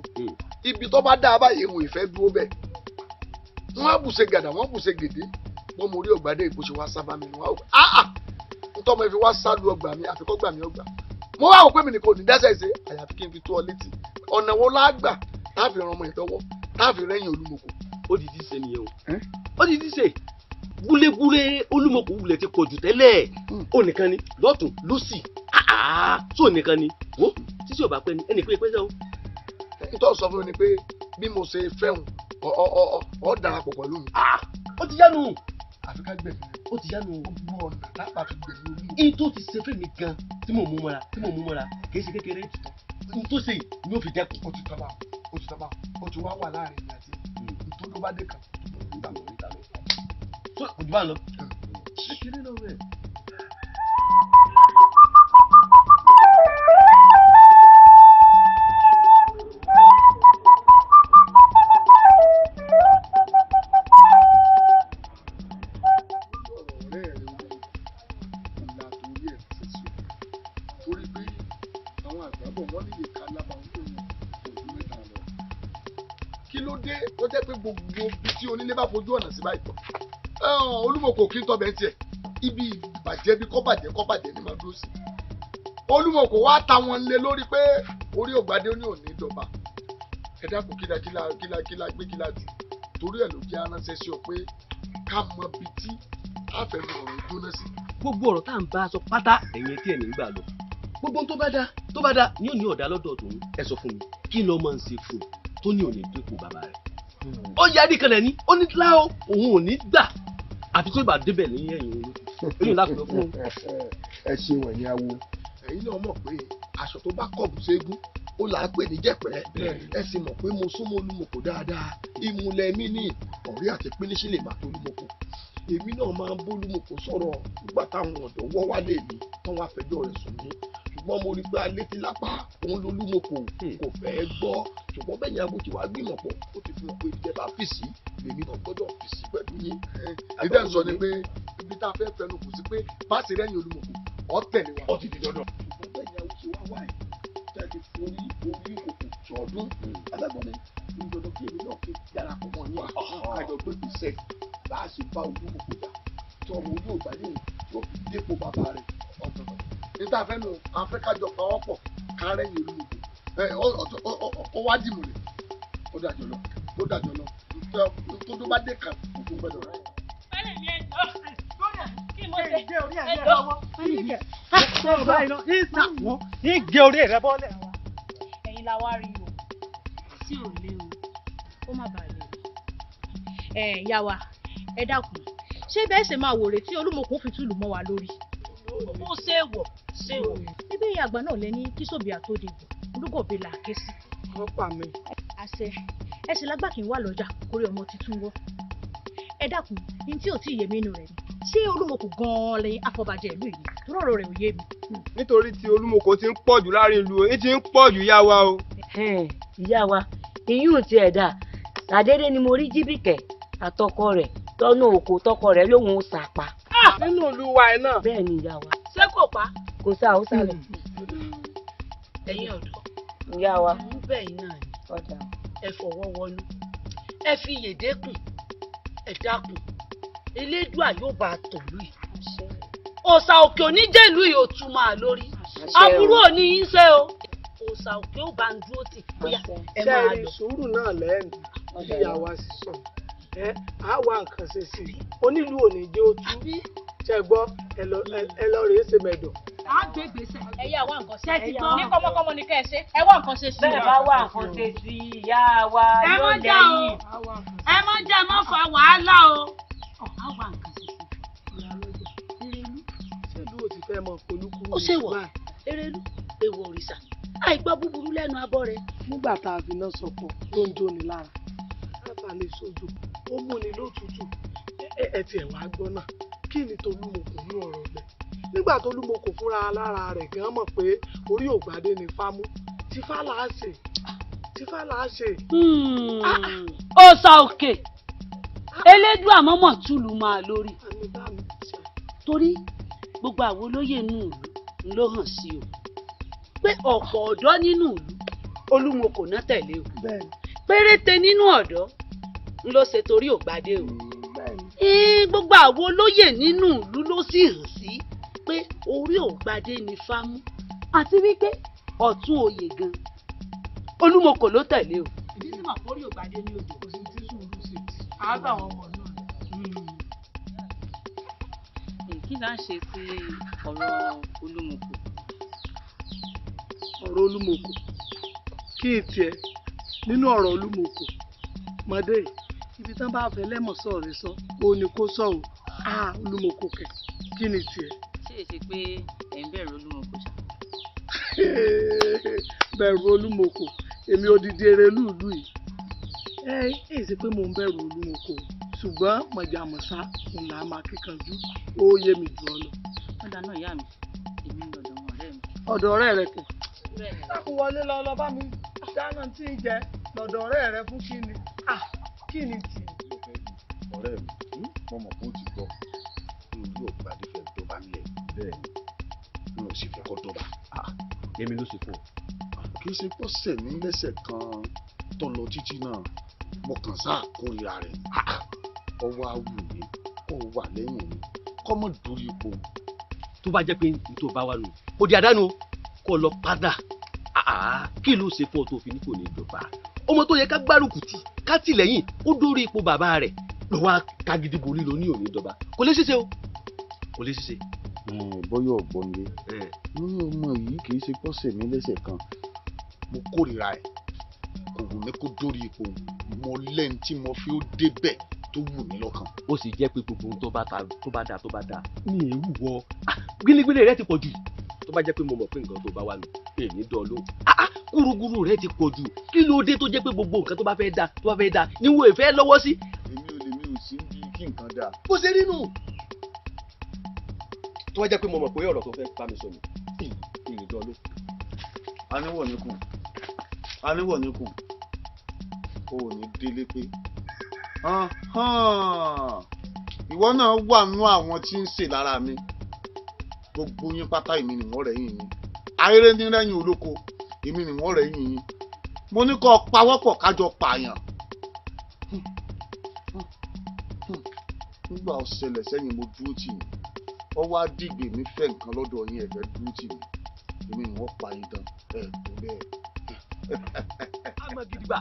ibi tó bá dá a báyìí wọn ìfẹ́ dúró bẹ́ẹ̀ wọ́n á bùṣe gàdà wọ́n bùṣe gèdè wọ́n mo rí ọ̀gbádé ìbò ṣe wá sábà mi wá wò nítorí mo fi wá sálù ọgbà mi àfikọ́ gbà mí ọgbà mo wá wò pé mi nìkan ò ní dẹ́sẹ̀ ṣe àyàfi kí n fi tó ọ létí ọ̀nà wo lágbà táàfin ran ọmọ ìdánwò táàfin rẹ́yìn olúmọ̀kò. ó di díṣe nìyẹn o ó di díṣe gúlégúlé olúmọ̀kò wulẹ̀ ti pọ̀jù tẹ́lẹ̀ ó nìkan ni lọ́tún lọ́sì tó nìkan ni wo títí ò bá pẹ́ ni ẹnì pé pẹ́sẹ́ o. nítorí sọ fún mi ni pé bí mo ṣe fẹ́hùn ọ darapọ̀ pẹ̀lú mi. ó ti yánu. àfi ká gbẹ̀mí ó ti yánu. gbogbo ọ̀nà lápá fi gbẹ̀mí olú. in tó ti ṣe fún mi gan tí mo mú mọ́ra kì í ṣe kékeré in tó ṣe ni ó fi dẹ́kun. ó ti tọ́ba ó ti wá wà láàrin ìyá àti tó ló bá dé kan. tó kò jù bá ń lọ. kékeré lọ rẹ̀. onílé bá fojú ọ̀nà sí báyìí tán olúmọ̀kò kí n tọ́ bẹ́ẹ̀ tiẹ̀ ibi ìbàjẹ́ bí kọ́bàjẹ́ ni máa dúró sí olúmọ̀kò wá ta wọn lé lórí pé orí ògbádé ní òní ìjọba ẹ dákun kíla gbé kíla jù torí ẹ̀ ló jẹ́ aránṣẹ́ sí ọ pé ká mọ ibi tí àfẹnù ọ̀rọ̀ jóná sí. gbogbo ọ̀rọ̀ tá à ń bá a sọ pátá ẹ̀yìn tí ẹ̀ ní gbà lọ gbogbo tó bá dá ní òní ọ̀dà lọ́dọ̀ tòun ẹ sọ fún mi kí ló máa ń ṣe fún un tó ní òní dínkù bàbá rẹ̀ ó yarí kan ní ó ní láò òun ò ní gbà àfi tó ìbá débẹ̀ ní ẹ̀yìn olóyún láti lọ fún un. ẹ ṣe wọ̀nyí awo ẹ̀yin náà mọ̀ pé aṣọ tó bá kọ̀bù ségun ó là á pè ní jẹ̀pẹ́ ẹ sì mọ̀ pé mo súnmọ́ olúmọ̀kò dáadáa ìmùlẹ̀ mi ní ọ̀rẹ́ àti pínísì lè máa tó olúmọ̀kò èmi náà máa ń bó olúmọ̀kò sọ̀rọ̀ nígbà táwọn ọ̀dọ́ wọ́ wálé mi tán wá fẹjọ́ rẹ̀ sùn mí ṣùgbọ́n mo rí pé alẹ́ ti lápá òun lolúmọ̀kò kò fẹ́ gbọ́ ṣùgbọ́n bẹ́ẹ̀ ni abo ti wá gbìmọ̀ pọ̀ ó ti fi hàn pé ìjẹ́ bá fèsì lèmi náà gbọ́dọ̀ fèsì pẹ̀lú yín. ìdá ń sọ ni pé ibi tá a fẹ́ fẹnu kù sí pé báàsì rẹ́yìn olúmọ̀kò ọ̀ tẹ̀lé wa. ó ti di dandan. ṣùgbọ́n bẹ́ẹ̀ ni abo ti wá wáyé jáde forí ìkòkò sọ̀ọ́dún alágbọ̀n mi dandan kí èmi náà fi darapọ̀ mọ́ ní àjọ gbé gbèsè bá a ṣe bá olúmọ̀kò jà tí ọmọ ojú ògbàdé yóò fi dépò bàbá rẹ̀ ọ̀tọ̀ níta fẹ́nu afẹ́kájọ pawọ́pọ̀ kárẹ́yìn olúmọ̀kò ó wá dìmú rẹ̀ ó dájọ́ lọ tó tó bá dé kan kò gbọdọ̀ rẹ̀. ìgé orí rẹ bọ́lẹ̀. ẹ̀yin la wá rí o tí ò lé o ó má bàa lè o. ìyá wa ẹ dákun ṣé bẹ́ẹ̀ ṣe máa wòrè tí olúmọ̀kò fi túlù mọ́ wa lórí. ó ṣe é wọ̀ ṣe o. níbi ìyá àgbà náà lẹ́ni kí sóbì àtòdìgbò olúgọ̀bẹ là ké sí. wọ́n pa mi. àṣẹ ẹsẹ̀ lágbà kì í wà lọ́jà kórè ọmọ tuntun wọ́. ẹ dákun ní tí ò tí ì yé mi nù rẹ̀ ni ṣé olúmọ̀kò gan-an lẹ́yìn afọbajẹ ìlú yìí tó rọrọ rẹ̀ ò yé mi. nítorí tí olúmọ̀kò ti ń pọ̀jù láàrin ìlú o ti ń pọ̀jù ìyá wa o. ìyá wa ìyún ti ẹ̀dá tàdédé ni mo rí jíbìkẹ́ àtọkọ rẹ̀ tọ́nú oko tọkọ rẹ̀ lóhùn sàpá. nínú ìlú wa ẹ̀ náà. bẹ́ẹ̀ ni ìyá wa. ṣé kò pa. kò sá ó sálẹ̀. ẹ̀yin ọ̀dọ́. ìyá wa. ìlú bẹ́ẹ̀ náà ni ọjà ẹ fọwọ́ wọnú ẹ fi yèdékùn ẹ dákun elédùà yóò bá a tòlú yìí òòṣà òkè oníjẹ̀lú yìí ò tún máa lórí aburú òní yín ṣe o òòṣà òkè ò bá ń dúró tì bóyá ẹ máa lọ. sùúrù náà lẹ́nu bí àwa sì sọ á wá nǹkan ṣe sí i onílù òní jẹ́ ojú ṣe gbọ́ ẹ lọ rèé ṣe mẹ́dọ̀. a gbé gbèsè ẹyà wá nǹkan ṣe ti gbọ́ ní kọ́mọkọ́mọ ní kẹ́ ẹ ṣe ẹ wá nǹkan ṣe sí i. bẹ́ẹ̀ bá wá nǹkan ṣe sí i ìyá wa yóò lẹ́yìn. ẹ má jà má fa wàhálà o. a wá nǹkan ṣe sí i. ṣé ìlú ò ti fẹ́ mọ polúkú. ó ṣe wọ̀ erelu èèwọ̀ òrìṣà àìgbọ́ búburú lẹ́nu abọ́ rẹ̀. nígbà tá a fi náà sọ̀pọ̀ tó ń jóni lára látàlẹ́ sójú ó múni lótútù ẹ tiẹ̀ wá gbọ́ náà kí ni tolúmọ̀kò ní ọ̀rọ̀ rẹ̀ nígbà tolúmọ̀kò fúnra lára rẹ̀ gan mọ̀ pé orí ògbádé ni fámú tí fáláàsì tí Ifá là á ṣe. Òòṣà òkè elédùn àmọ́mọ́ túlù máa lórí torí gbogbo àwọn olóyè inú ìlú ló hàn sí o pé ọ̀pọ̀ ọ̀dọ́ nínú ìlú Olúmọkò náà tẹ̀lé o péréte nínú ọ̀dọ́ ló ṣe torí ògbádé o gbogbo àwọn olóyè nínú ìlú ló sì hàn sí pé orí ògbádé ni Fámú àti wípé ọ̀tún oyè gan Olúmọkò ló tẹ̀lé o. ìdí sì mà kórè ògbádé ní odò kò sí tí sùúrù sí àágbà àwọn ọmọ náà. kí là ń ṣe sí ọ̀rọ̀ Olúmọkò. ọ̀rọ̀ Olúmọkò kí n tiẹ̀ nínú ọ̀rọ̀ Olúmọkò mọ́dé ibi tán bá fẹ́ lẹ́mọ̀ sọ̀rọ̀ sọ ó ní kó sọ ò Olúmọkò kẹ̀ kí ni tiẹ̀. ṣé èsì pé ẹ̀ ń bẹ̀rù Olúmọkò ṣá. bẹ̀rù Olúmọkò èmi odidi erelú ìlú yìí èsì pé mò ń bẹ̀rù Olúmọkò ṣùgbọ́n mọ̀jàmọ̀sá ń là á máa kíkanjú ó yé mi jù ọ lọ. ọ̀dà náà ìyá mi èmi ń lọ́dọ̀ ọ̀rẹ́ mi. ọ̀dọ̀ ọ̀rẹ́ rẹ kẹ̀. dákun wọlé lọ bá mi dáná tí ń jẹ lọ́dọ̀ ọ̀rẹ́ rẹ fún kí ni kí ni tì. ọ̀rẹ́ mi mo mọ̀ kó ti gbọ́ mi ò yóò gbàdé fẹ́ tó bá ń lẹ̀ bẹ́ẹ̀ ni mi ò sì fẹ́ kó tó bá. èmi ló ṣe fún ọ. kì í ṣe pọ́sẹ̀ ní lẹ́sẹ̀ kan tó lọ títí náà mo kàn sáà kórìíra rẹ̀ ọwọ́ awù mí kó wà lẹ́yìn mi kọ́ mọ̀ dórí ipò. tó bá jẹ́ pé n tó bá wà nù ó di àdánù kó lọ padà kí ló ṣe fún ọ tó fi ní kò ní jọba ọmọ tó yẹ ká gbárùkù tì ká tìlẹ́yìn ó dórí ipò bàbá rẹ̀ lọ́wọ́ kagidi borí ló ní òní jọba kò lè ṣiṣẹ́ o kò lè ṣiṣẹ́. bọ́yọ̀ ọ̀gbọ́n mi lórí ọmọ yìí kì í ṣe pọ́sẹ̀ ní lẹ́sẹ̀ kan mo kórìíra ẹ̀ kò wù mí kó dórí ipò mo lẹ́ni tí mo fi ó débẹ̀ tó wù mí lọ́kàn. ó sì jẹ́ pé gbogbo ohun tó bá dà ní ewu wọ gbílégbílé rẹ ti pọ̀ jù tó bá jẹ́ pé mo mọ̀ pé nǹkan tó bá wà nù èmi dán ló kúrúkúrú rẹ ti pọ̀ jù kí ló dé tó jẹ́ pé gbogbo nǹkan tó bá fẹ́ dà ni wo ìfẹ́ lọ́wọ́ sí. èmi ò sí bí kí nǹkan dà. bó ṣe rí nù tó bá jẹ́ pé mo mọ̀ pé ọ̀rọ̀ tó fẹ́ bá mi sọ nù èmi dán ló. aníwọ̀ ní kù o ò ní délé pé ìwọ náà wà nú àwọn tí ń ṣe lára mi gbogbo yín pátá èmi ni wọ́n rẹ̀ yìn yín ayére ní rẹ́yìn olóko èmi ni wọ́n rẹ̀ yìn yín mo ní kó pawọ́pọ̀ kájọ pààyàn nígbà ọ̀sẹ̀lẹ̀ sẹ́yìn mo dúró tì mí ọwọ́ àdìgbè mi fẹ́ nǹkan lọ́dọ̀ yín ẹ̀fẹ́ dúró tì mí èmi ni wọ́n pa yín dán tó bẹ́ẹ̀. Gidigba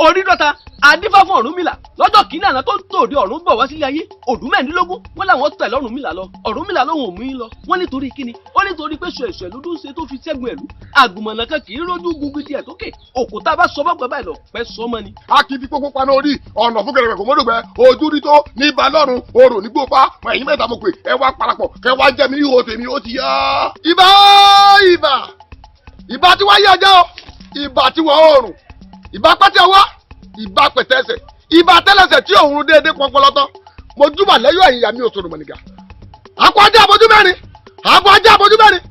orí dọ́ta adífá fún Ọ̀rúnmìlà lọ́jọ́ kìíní àná tó tòde ọ̀run bọ̀ wá sílé ayé ọdún mẹ́rìndínlógún wọ́n làwọn tẹ̀lé Ọ̀rúnmìlà lọ Ọ̀rúnmìlà lòun ò mú yín lọ wọ́n nítorí kíni ó nítorí pé ṣẹ̀ṣẹ̀ ló dún ṣe tó fi ṣẹ́gun ẹ̀lú àgùnmọ̀nà kan kì í rójú gungun díẹ̀ tókè òkúta bá sọ bọ́gbẹ́ báyìí lọ pẹ́ sọmọ ni. akíbi pópó paná orí ọ̀nà fún kẹrẹ̀kẹ̀ kò mọ́dọ̀gbẹ́ ojú rí tó ní balọ́run orò ní gbópa ẹ̀yin mẹ́ta mo pè ẹ wá parapọ̀ kẹ wá jẹ́ mi ihò tèmi ó ti yá. ìbà tí wọ́n yẹ ọjọ́ ìbà tí wọ́n oòrùn ìbà pẹ́tẹ́ ọwọ́ ìbà pẹ̀tẹ́ ẹsẹ̀ ìbà tẹ́lẹsẹ̀ tí òun déédéé pọnpọlọtọ́ mo júbà lẹ́yìn ẹ̀yìn ìyá mi ò sọ̀rọ̀ mọ̀nìgà akọ ajá abojú mẹ́rin abo ajá abojú mẹ́rin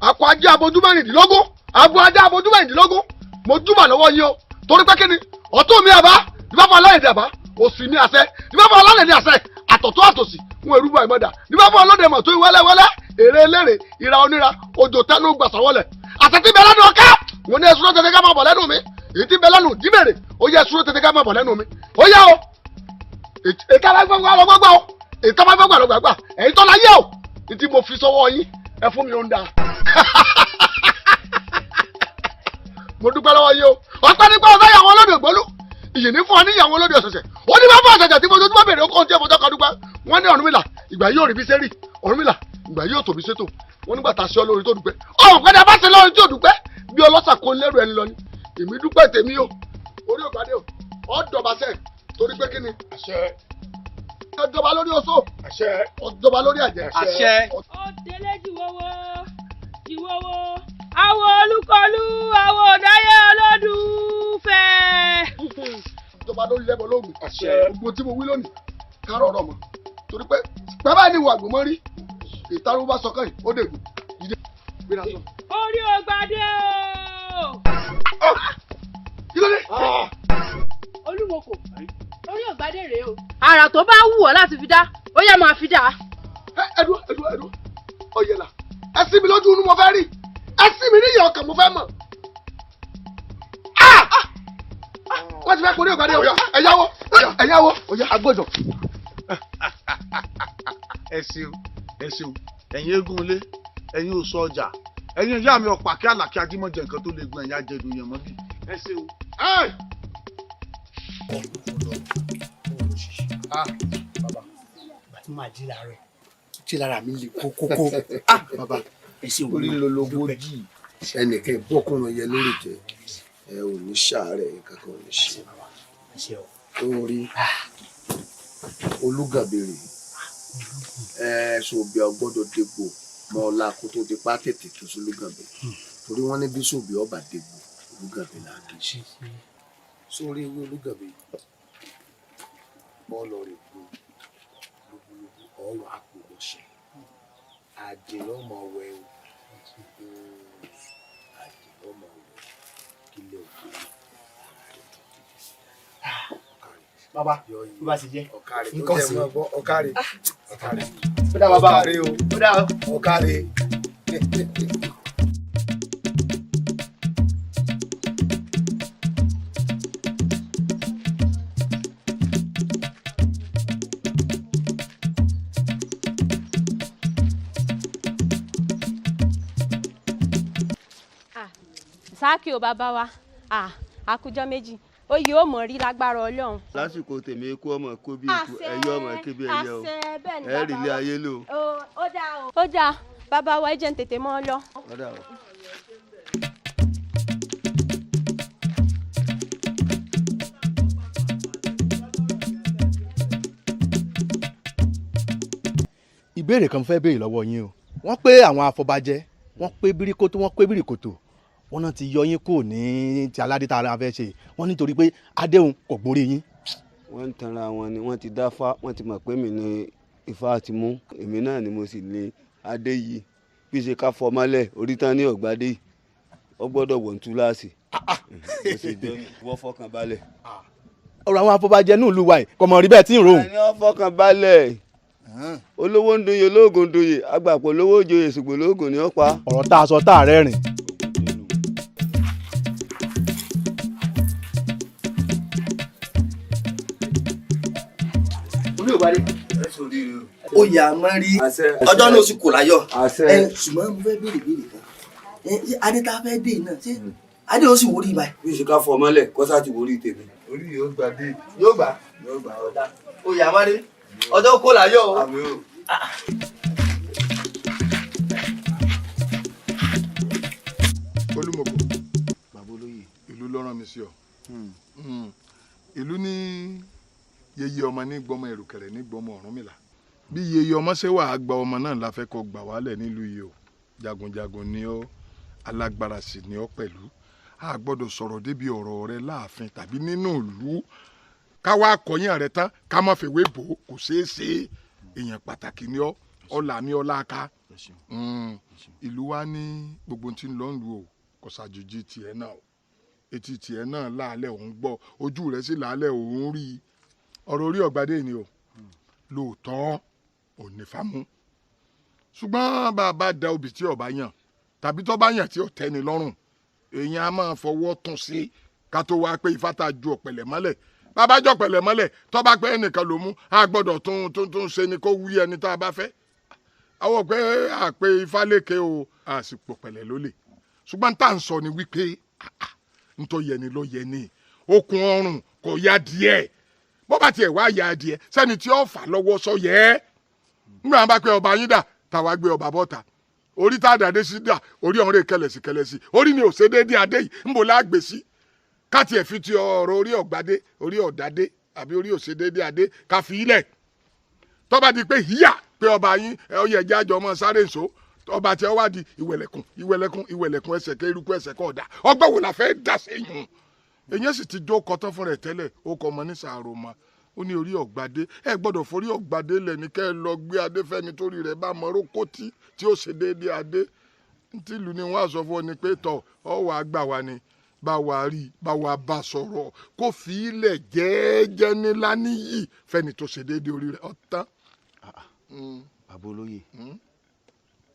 akọ ajá abojú mẹ́rìndínlógún abo ajá abojú mẹ́rìndínlógún mo júbà lọ́wọ́ yín o torí pé kí ni ọ̀tún mi àbá ìbáfọ̀ aláìdè àbá òsì mi àṣẹ ìbáfọ̀ aláìdè àṣẹ àtọ̀tọ̀ àtòsì ń erúbọ ìmọ̀dà ìbáfọ̀ ọlọ́dẹ mọ̀ tó wẹ́lẹ́wẹ́lẹ́ èrè eléré ìra onírà òjò tẹnu gbàsọ̀wọ́lẹ̀ àtẹ̀tí bẹ lẹ́nu ọ̀ká wọn ní ẹ̀sùn tètè ká máa bọ̀ lẹ́nu mi èyí tí bẹ lẹ́nu jímèrè ó yẹ ẹ̀sùn tètè ká máa bọ̀ lẹ́nu mi ó yá o ètò alágbàgbà lọ́gbàgbà o ètò alágbàgbà lọ́gbàgbà èyí tó láyé o títí mo fi sọ́wọ́ yín ẹ fún mi ó ń da mo dúpẹ́ lọ́wọ́ yín o ọ̀pẹ́ nípa ọ̀sẹ̀ ìyàwó olódò ògbólú ìyìn ní fún ọ ní ìyàwó olódò ọ̀sẹ̀sẹ̀ ó ní bá fún ọ̀sẹ̀sẹ̀ tí mo tó bèrè ó kó oúnjẹ mo tọ́ka dúpẹ́ wọ́n ní Ọ̀rúnmìlà ìgbà yóò rí bí sẹ́rì Ọ̀rúnmìlà ìgbà yóò tòbí sétò wọ́n nígbà tá a ṣe ọ lórí tó dúpẹ́ ọ̀hún pẹ́ẹ́dẹ́ bá ṣe lórí tí ò dúpẹ́ bí ọlọ́sà kò ń lẹ́rù ẹni lọ ni èmi dúpẹ́ tèmi o orí ògbàdé o ọ̀ dọ̀bà sẹ́ torí pé kí ni ọjọba lórí oṣó ọjọba lórí àjẹ́ ó délé jìwọ́wọ́ àwọn olùkọlù àwọn òdáyé olódùfẹ́. ọjọba lórí lẹ́bọ̀ lóògùn gbogbo tí mo wí lónìí kárọ̀ ọ̀rọ̀ mọ́ torí pé bàbá ni ìwà àgbọ̀mọ́ rí ìtarun bá sọ kàn yìí ó dègbò yìí gbéra sọ. orí ògbàdé o. kí ló dé yín rèé o àrà tó bá wù ọ́ láti fi dá ó yẹ máa fi dá. ẹdùn ọ̀yẹ̀là ẹ sí mi lójú inú mo fẹ́ rí ẹ sí mi níyàn ọkàn mo fẹ́ mọ̀. wọ́n ti fẹ́ kórè ògbàdé ẹ̀yáwó agbọ́dọ̀. ẹ ṣeun ẹ̀yin eégún ilé ẹ̀yin oṣù ọjà ẹ̀yin ìyá mi ọ̀pá kí àlàkí ajímọ̀jẹ̀ nǹkan tó lè gun ẹ̀yà jẹ̀dù yẹn mọ́ bí ẹ ṣeun. bàbá ìgbà tí màá jí láàárọ̀ tí lára mi lè kókókó. bàbá orí lológójì ẹnìkan ìbọkùnrin yẹn lórí jẹ ẹ ò ní ṣàárẹ̀ kankan ò ní ṣe torí olúgàbèrè ṣòbí ọgbọ́dọ̀ dégbò mọ ọlá kó tó di pátẹ̀tì tó sólúgàbè torí wọ́n ní bí ṣòbí ọba dégbò olúgàbè là á ké ṣe sórí ewé olúgàbè bọ́ọ̀lù rẹ̀ kú lóbulóbu ọ̀rọ̀ àpò ọ̀ṣẹ́ àdìlọ́mọ wẹ̀ o àdìlọ́mọ wẹ̀ kílẹ̀ òkú bàbá bí bá ti jẹ́ nǹkan sí ọ̀kárẹ̀ ó dá bàbá ó dá ọ̀kárẹ̀. sáàkì ò bàbá wa àkójọ méjì ó yìí ó mọ̀ rí lágbára Ọlọ́run. lásìkò tèmi kú ọmọ kó bí ikú ẹyẹ ọmọ kí bí ẹyẹ o ẹ rí ilé ayé lò. ó dáa bàbá wa ẹ jẹ́ n tètè mọ́ ọ lọ. ìbéèrè kan fẹ́ béèrè lọ́wọ́ yín o wọ́n pé àwọn afọbajẹ wọ́n pé bíríkótó wọ́n pé bíríkótó wọ́n náà ti yọ yín kò ní ti aládé tá a fẹ́ ṣe wọ́n nítorí pé adéhùn kò gbórí yín. wọ́n ń tanra wọn ni wọ́n ti dáfá wọ́n ti mọ̀ pé mi ni Ifá ti mú èmi náà ni mo sì lé adé yìí bí ṣe ká fọ mọ́lẹ̀ orí tán ní ọ̀gbádé yìí ó gbọ́dọ̀ wọ̀ ń túláàsì wọ́n fọkàn balẹ̀. ọ̀rọ̀ àwọn afọbajẹ ní ìlú wa yìí kò mọ̀ rí bẹ́ẹ̀ tí ń rohùn. ẹni ó fọkàn balẹ̀ olówó ń doyè olóògùn ń doyè agbàpọ̀ olówó òjòyè ṣùgbọ́n olóògùn ni ó pa. ọ̀rọ̀ tá a sọ tá a rẹ́rìn. oyè àmọ́ rí ọjọ́ náà sì kò láyọ̀ ṣùgbọ́n mo fẹ́ béèrè kan adé tá a fẹ́ dé náà ṣé adé ó sì wórí ibà. bí ṣe ká fọ mọ́lẹ̀ kọ́sá ti wórí tèmi. orí yóò gbà dé yóò gbà ọ̀dà oyè àmọ́ rí ọjọ́ kò láyọ̀ o. olúmọkò bàbá olóyè ìlú ló rán mi sí ọ ìlú ní yeye ọmọ ní gbọmọ ẹrùkẹrẹ ní gbọmọ Ọ̀rúnmìlà bí yeye ọmọ ṣe wà á gba ọmọ náà la fẹ́ kó gbà wálẹ̀ nílùú yìí o jagunjagun ni ọ alágbára sì ni ọ pẹ̀lú a gbọ́dọ̀ sọ̀rọ̀ débi ọ̀rọ̀ rẹ láàfin tàbí nínú ìlú ká wá kọyìn rẹ tán ká má fèwé bò ó kò ṣeé ṣe èèyàn pàtàkì ni ọ ọlà mi ọlá ká ìlú wa ní gbogbo tí ń lọ ń lu o kò ṣàjòjì tiẹ̀ náà o etí tiẹ̀ náà láàlẹ̀ òun gbọ́ ojú rẹ̀ sì láàlẹ̀ òun rí i ọ̀rọ̀ orí ọ̀gbádé ni o lóòótọ́ ò ní fámú ṣùgbọ́n bá a bá da obì tí ọba yàn tàbí tó bá yàn tí ó tẹ́ni lọ́rùn èèyàn á máa fọwọ́ tún sí ká tó wá pé ifá tá a ju ọ̀pẹ̀lẹ̀ mọ́lẹ̀ bàbá jọ ọ̀pẹ̀lẹ̀ mọ́lẹ̀ tó bá pẹ́ ẹnìkan ló mú a gbọ́dọ̀ tún ṣe ni kó wí ẹni tá a bá fẹ́ àwọn pé àpè ifá lékè o àsìkò pẹ̀lẹ̀ ló lè ṣùgbọ́n tá à ń sọ ni wípé ntọ́ yẹni ló yẹni okùn ọrùn kò yá díẹ̀ bó bá tiẹ̀ wá ya adìẹ sẹ́ni tí ó fà lọ́wọ́ sọ yẹ ẹ́ nígbà bá pẹ́ ọba yín dà táwa gbé ọba bọ́ta orí tá a dàdé sí dà orí ọ̀rẹ́ kẹlẹ̀sì orí ni ò ṣe déédéé adé yìí ń bò láàgbé sí káàtì ẹ̀ fi ti ọ̀rọ̀ orí ọ̀gbádé orí ọ̀dádé àbí orí ò ṣe déédéé adé ká fi ilẹ̀ tó bá di pé híyà pé ọba yín ọyẹ ẹja jọ ọmọ sáré nso ọba tí ó wá di ìwẹ̀lẹ̀kùn ẹsẹ̀ kẹ́ irúkú ẹsẹ̀ kọ́ ọ̀dà ọgbà wo la fẹ́ dà sẹ́yìn èyàn sì ti jó kọtán fún rẹ̀ tẹ́lẹ̀ ó kọ ọmọ ní sàárò ma ó ní orí ọ̀gbádé ẹ gbọ́dọ̀ forí ọ̀gbádé lẹ́ni kẹ́ ẹ lọ gbé adé fẹ́ni torí rẹ̀ bá mọ rókòtì tí ó ṣe déédéé adé tìlú ni wọ́n á sọ fún ọ ni pé tọ̀ ọ wàá gbà wá ni bá wa rí bá wa bá sọ̀rọ̀ kó fi ilẹ̀ jẹ́ẹ́jẹ́ nílá níyì fẹ́ni tó ṣe déédéé orí rẹ̀ ọ̀tán. bàbá olóyè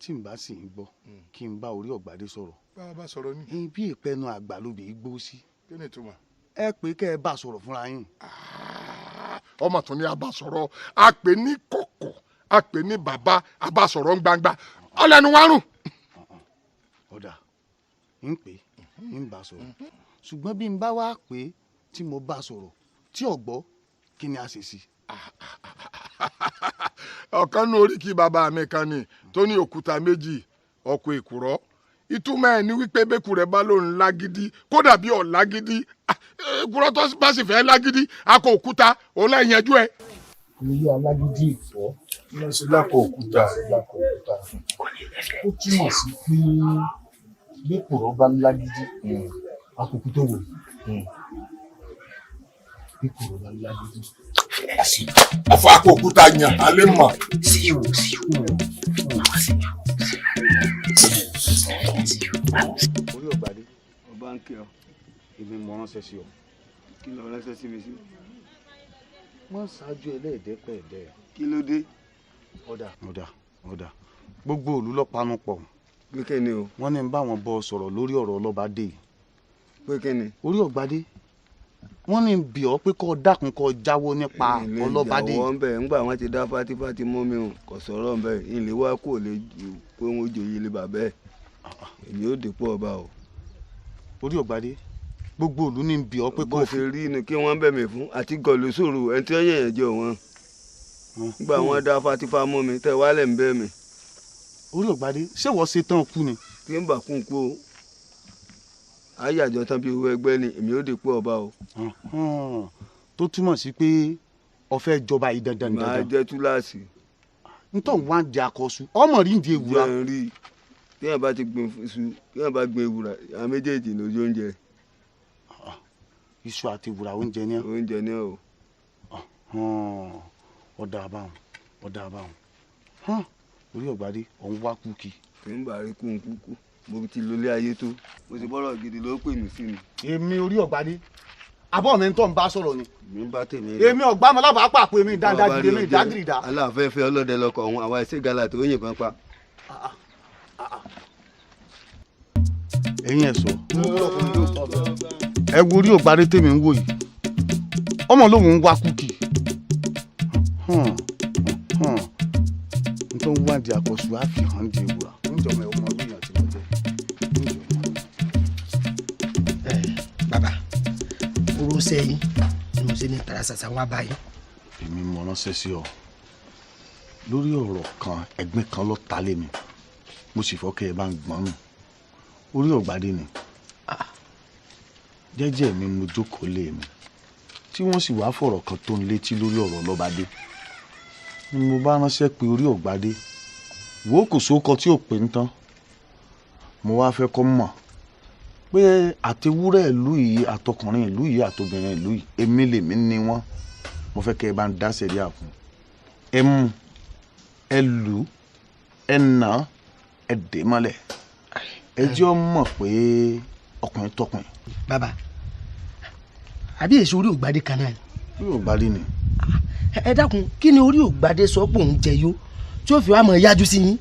tí n bá sì ń gbọ́ kí n bá orí ọ̀gbádé sọ̀rọ̀. bá a bá sọ̀rọ̀ ni. bí ìpẹnu àgbàlóbi gbó sí. kí ni ìtumọ̀. ẹ pé kẹ́ ẹ bá sọ̀rọ̀ fúnra yín. ọmọ tó ní a bá sọ̀rọ̀ a pè ní kọ̀kọ̀ a pè ní bàbá a bá sọ̀rọ̀ ń gbangba ọlẹ́nu wárùn. ọ̀dà ń pè ń bá sọ̀rọ̀ ṣùgbọ́n bí n bá wá pé tí mo bá sọ̀rọ̀ tí ò gbọ́ kí ni a ṣe sí. ọ̀kan ní oríkì bàbá mi kan ni tó ní òkúta méjì ọkọ̀ èkùrọ́ ìtumọ̀ ẹ̀ ní wípé bẹ́kù rẹ̀ bá lòun lágídí kódà bí ọ̀ lágídí èkùrọ́ tó bá sì fẹ́ lágídí akọ òkúta òun láì yanjú ẹ̀. ilé alágídí ìfọ́ ló ṣe lákọ̀ òkúta ó túmọ̀ sí pé bẹ́kùrọ́ bá lágídí àkókò tó wò bẹ́kùrọ́ bá lágídí. afọ akọ òkúta yàn alẹ́ mọ̀. orí ọ̀gbádé ọba ń kí ọ èmi mọ ránṣẹ́ sí ọ kí lọ ránṣẹ́ sí mi sí. wọ́n ṣáájú ẹlẹ́ẹ̀dẹ́pẹ̀ẹ́dẹ́. kí ló dé. ọ̀dà gbogbo òlú ló panu pọ̀. pé kí ni o. wọ́n ní bá wọn bọ sọ̀rọ̀ lórí ọ̀rọ̀ ọlọ́bàdé. pé kí ni. orí ọ̀gbádé wọ́n ní bí ọ pé kó dákun kó jáwọ́ nípa ọlọ́bàdé. ìlẹ̀ ìjàwọ́ ń bẹ̀ ńgbà wọ́n ti dá fátífátí mọ́ mi o kò sọ̀rọ̀ ń bẹ̀ ìlẹ̀ wá kò lè pé wọ́n jòyè ilé bàbá ẹ̀ èmi ò dépò ọba o. orí ọ̀gbádé gbogbo òlú ní bí ọ pé kó. bó ṣe rí ni kí wọ́n bẹ̀ mí fún àti gọ̀lù sòrò ẹni tí wọ́n yẹ̀yẹ̀ jọ wọn. nígbà wọ́n dá fátífá mọ́ mi tẹ́ wálẹ̀ ń bẹ̀ mí. orí ọ̀gbádé ṣé wọ́n ṣe tán kú ni. kí n bà kún kú o ayájọ tán bí owó ẹgbẹ́ ni èmi ò dépò ọba o. tó túmọ̀ sí pé ó fẹ́ jọba yìí dandan. máa jẹ́ túláàsì. nítorí wọn á jẹ àkọsù ọmọ rí ìdí ewúra. jẹun rí tí wọn bá ti gbin iṣu tí wọn bá gbin ewúra àwọn méjèèjì lójú oúnjẹ. iṣu àti ewúra oúnjẹ ní. oúnjẹ ní o. ọ̀dà àbáwọn orí ọ̀gbádé ọ̀hún wá kúkì. tí ń bá rí kúnkúnkú mo ti lólé ayé tó mo ti bọ́rọ̀ gidi ló pè mí sí mi. èmi orí ọ̀gbádé abọ́ mi tó ń bá sọ̀rọ̀ ni. mi bá tèmi. èmi ọ̀gbá ọmọ lábàá pàpọ̀ èmi dáadáa èmi dágìrìdá. aláfẹ́fẹ́ ọlọ́dẹ lọkọ̀ ọ̀hún àwa ẹ̀sẹ̀ gala tó yìnbọn pa. ẹ̀yin ẹ̀ sọ ẹ wo orí ọ̀gbádé tèmi ń wò yìí ọmọ lòun ń wá kúkì nítorí wọ́n á di àkọsù àfihàn di ewúra oúnjẹ ọmọ ọmọ ọdún yẹn ti lọ jẹ. bàbá oró sẹ́yìn ni mo ṣe ní tara ṣàṣà wá báyìí. èmi mọ ránṣẹ́ sí ọ lórí ọ̀rọ̀ kan ẹ̀gbin kan ló ta lé mi mo sì fọ́ kẹ́ ẹ bá ń gbọ́n nù orí ọ̀gbádé ni jẹ́jẹ́ mi mo jókòó lé mi tí wọ́n sì wá fọ̀rọ̀ kan tó ń létí lórí ọ̀rọ̀ ọlọ́bàdé ni mo bá ránṣẹ́ pé orí ọ̀gbádé wo kò sóko tí ò pé ń tán mo wá fẹ́ kó mọ̀ pé àtewúrẹ́ ìlú yìí àtọkùnrin ìlú yìí àtobìnrin ìlú yìí èmi lèmi ní wọ́n mo fẹ́ kẹ́ ẹ bá ń dá sẹ́ríà fún ẹ mú ẹ lù ẹ nà ẹ dè mọ́lẹ̀ ẹ jẹ́ ọ mọ̀ pé ọkùnrin tọkùnrin. bàbá àbí èso orí ògbádé kan náà ni. orí ògbádé ni. ẹ dákun kí ni orí ògbádé sọ pé òun jẹ yó tí ó fi wá mọ yájú sí yín.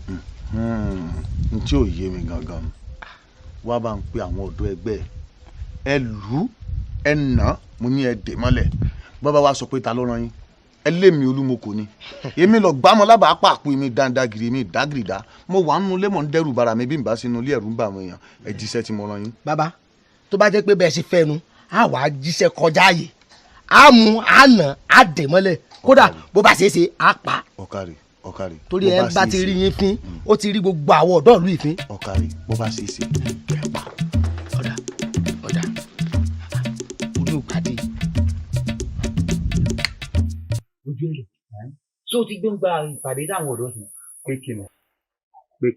n tí ò yé mi gangan wá bá ń pe àwọn ọ̀dọ́ ẹgbẹ́ ẹ lù ẹ nà mo ní ẹ dè mọ́lẹ̀ bàbá wa sọ pé ta ló rán yín ẹ lé mi olúmọkò ni èmi lọ gbámọ lábàá pàpọ̀ mi dáńdágìrì mi dágìrìdá mo wà nínú ilé mọ̀ ń dẹ́rù bara mi bí n bá sínú ilé ẹ̀rù ń bà àwọn èèyàn ẹ jíṣẹ́ tí mo rán yín. bàbá tó bá jẹ́ pé bẹ́ẹ̀ ṣe fẹ́ nu á wàá jíṣẹ́ kọjá ààyè á mú á nà á dè mọ́lẹ̀ kódà bó bá ṣeé ṣe á pa. ọ̀kàrì ọ̀kàrì. torí ẹ bá ti rí yín fín ó ti rí gbogbo àwọn ọ̀dọ́ ìlú ìfín. ọ̀kàrì bó bá ṣeé ṣe ẹ pa. ọ̀dà orí ògbádé. ojú ẹ̀ ṣé o ti gbé ń gba ìpàdé táwọn ọ̀dọ́ sí. pé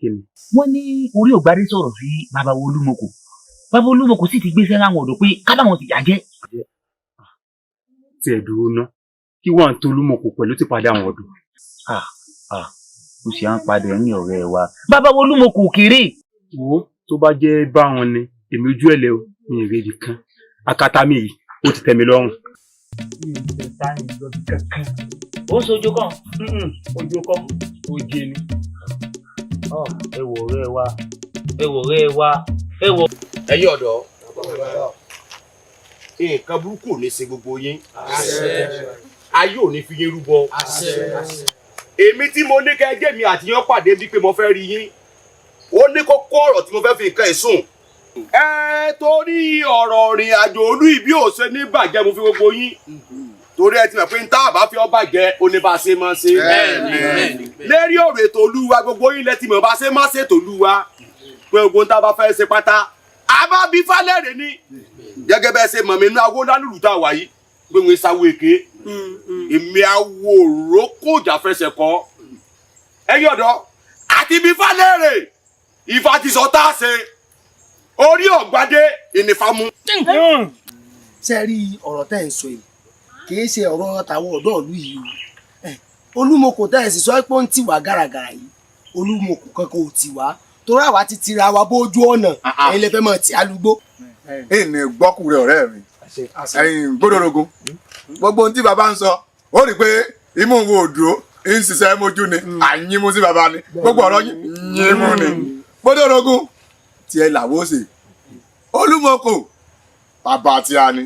kí ni. wọ́n ní orí ògbádé sọ̀rọ̀ sí bàbá olúmọkò bàbá olúmọkò sì ti gbé sẹ́ra àwọn ọ̀dọ́ pé kábàámọ̀ ti yàjẹ́. tí ẹ dúró ná kí wọ́n ń tolúmọkò pẹ̀lú ti padà àwọn ọ̀dọ́. ó ṣe à ń padà ní ọ̀rẹ́ wa bàbá olúmọkò kéré. wo tó bá jẹ́ báwọn ni èmi ojú ẹ̀ lẹ o mi ì rebi kan akata mi yìí ó ti tẹ́ mi lọ́rùn. mi ì tẹ̀ sáyìn lọ́bì kankan. ó ń sojú kan. ojú kan oje ni. ẹ wò ọ̀rẹ́ wa ẹ wò ọ̀rẹ́ wa ẹ wò. ẹ̀yin ọ̀dọ́ nǹkan burúkú ò ní ṣe gbogbo yín ayé ò ní fi yín rúbọ èmi tí mo ní kẹjẹ mi àti yín pàdé bíi pé mo fẹ́ rí yín ó ní kókó ọ̀rọ̀ tí mo fẹ́ fi nǹkan ẹ̀ sùn torí ọ̀rọ̀ rìn àjò olú ìbí ò ṣe ní bàjẹ́ mo fi gbogbo yín torí ẹ ti mọ̀ pé n tá àbá fi ọ́ bàjẹ́ ó ní bá a ṣe máa ṣe lérí ọ̀rọ̀ ètò olúwa gbogbo yín lẹ́tì mọ̀ bá a ṣe máa ṣètò olúwa pé gbogbo n tá a bá fẹ́ ṣe pátá àbá bí falẹ́rẹ̀ ni gẹ́gẹ́ bẹ́ẹ̀ ṣe mọ̀ mí inú awó lálùlù tá a wà yìí pé wọ́n ṣàwọ̀ èké èmi awo òrókò jàfẹsẹ̀ kọ́ ẹ̀yin ọ̀dọ́ àti bí falẹ́rẹ̀ ìfà ti sọ tá a ṣe orí ọ̀gbadé ìnìfàmù. ṣe rí ọ̀rọ̀ tẹ́ ẹ̀ ń sọ yìí kì í ṣe ọ̀rọ̀ tàwọn ọ̀dọ́ ìlú yìí o olúmọkò tẹ́ ẹ̀ sì sọ pé ó ń tì wá gàràgàrà yìí olúmọkò kankan ò tì wá torí àwa ti tira wa bójú ọ̀nà ẹ̀yin lè fẹ́ mọ̀ tí alúgbó. ẹ̀yin gbọ́kùnrin ọ̀rẹ́ mi ẹ̀yin gbódòrógún gbogbo ohun tí bàbá ń sọ ó rí i pé imú wo òdúró ń ṣiṣẹ́ mójú ni àyínmú sí bàbá ni gbogbo ọ̀rọ̀ yín mú ni gbódòrógún tiẹ̀ làwọ̀ ṣe olúmọkò bàbá tí a ní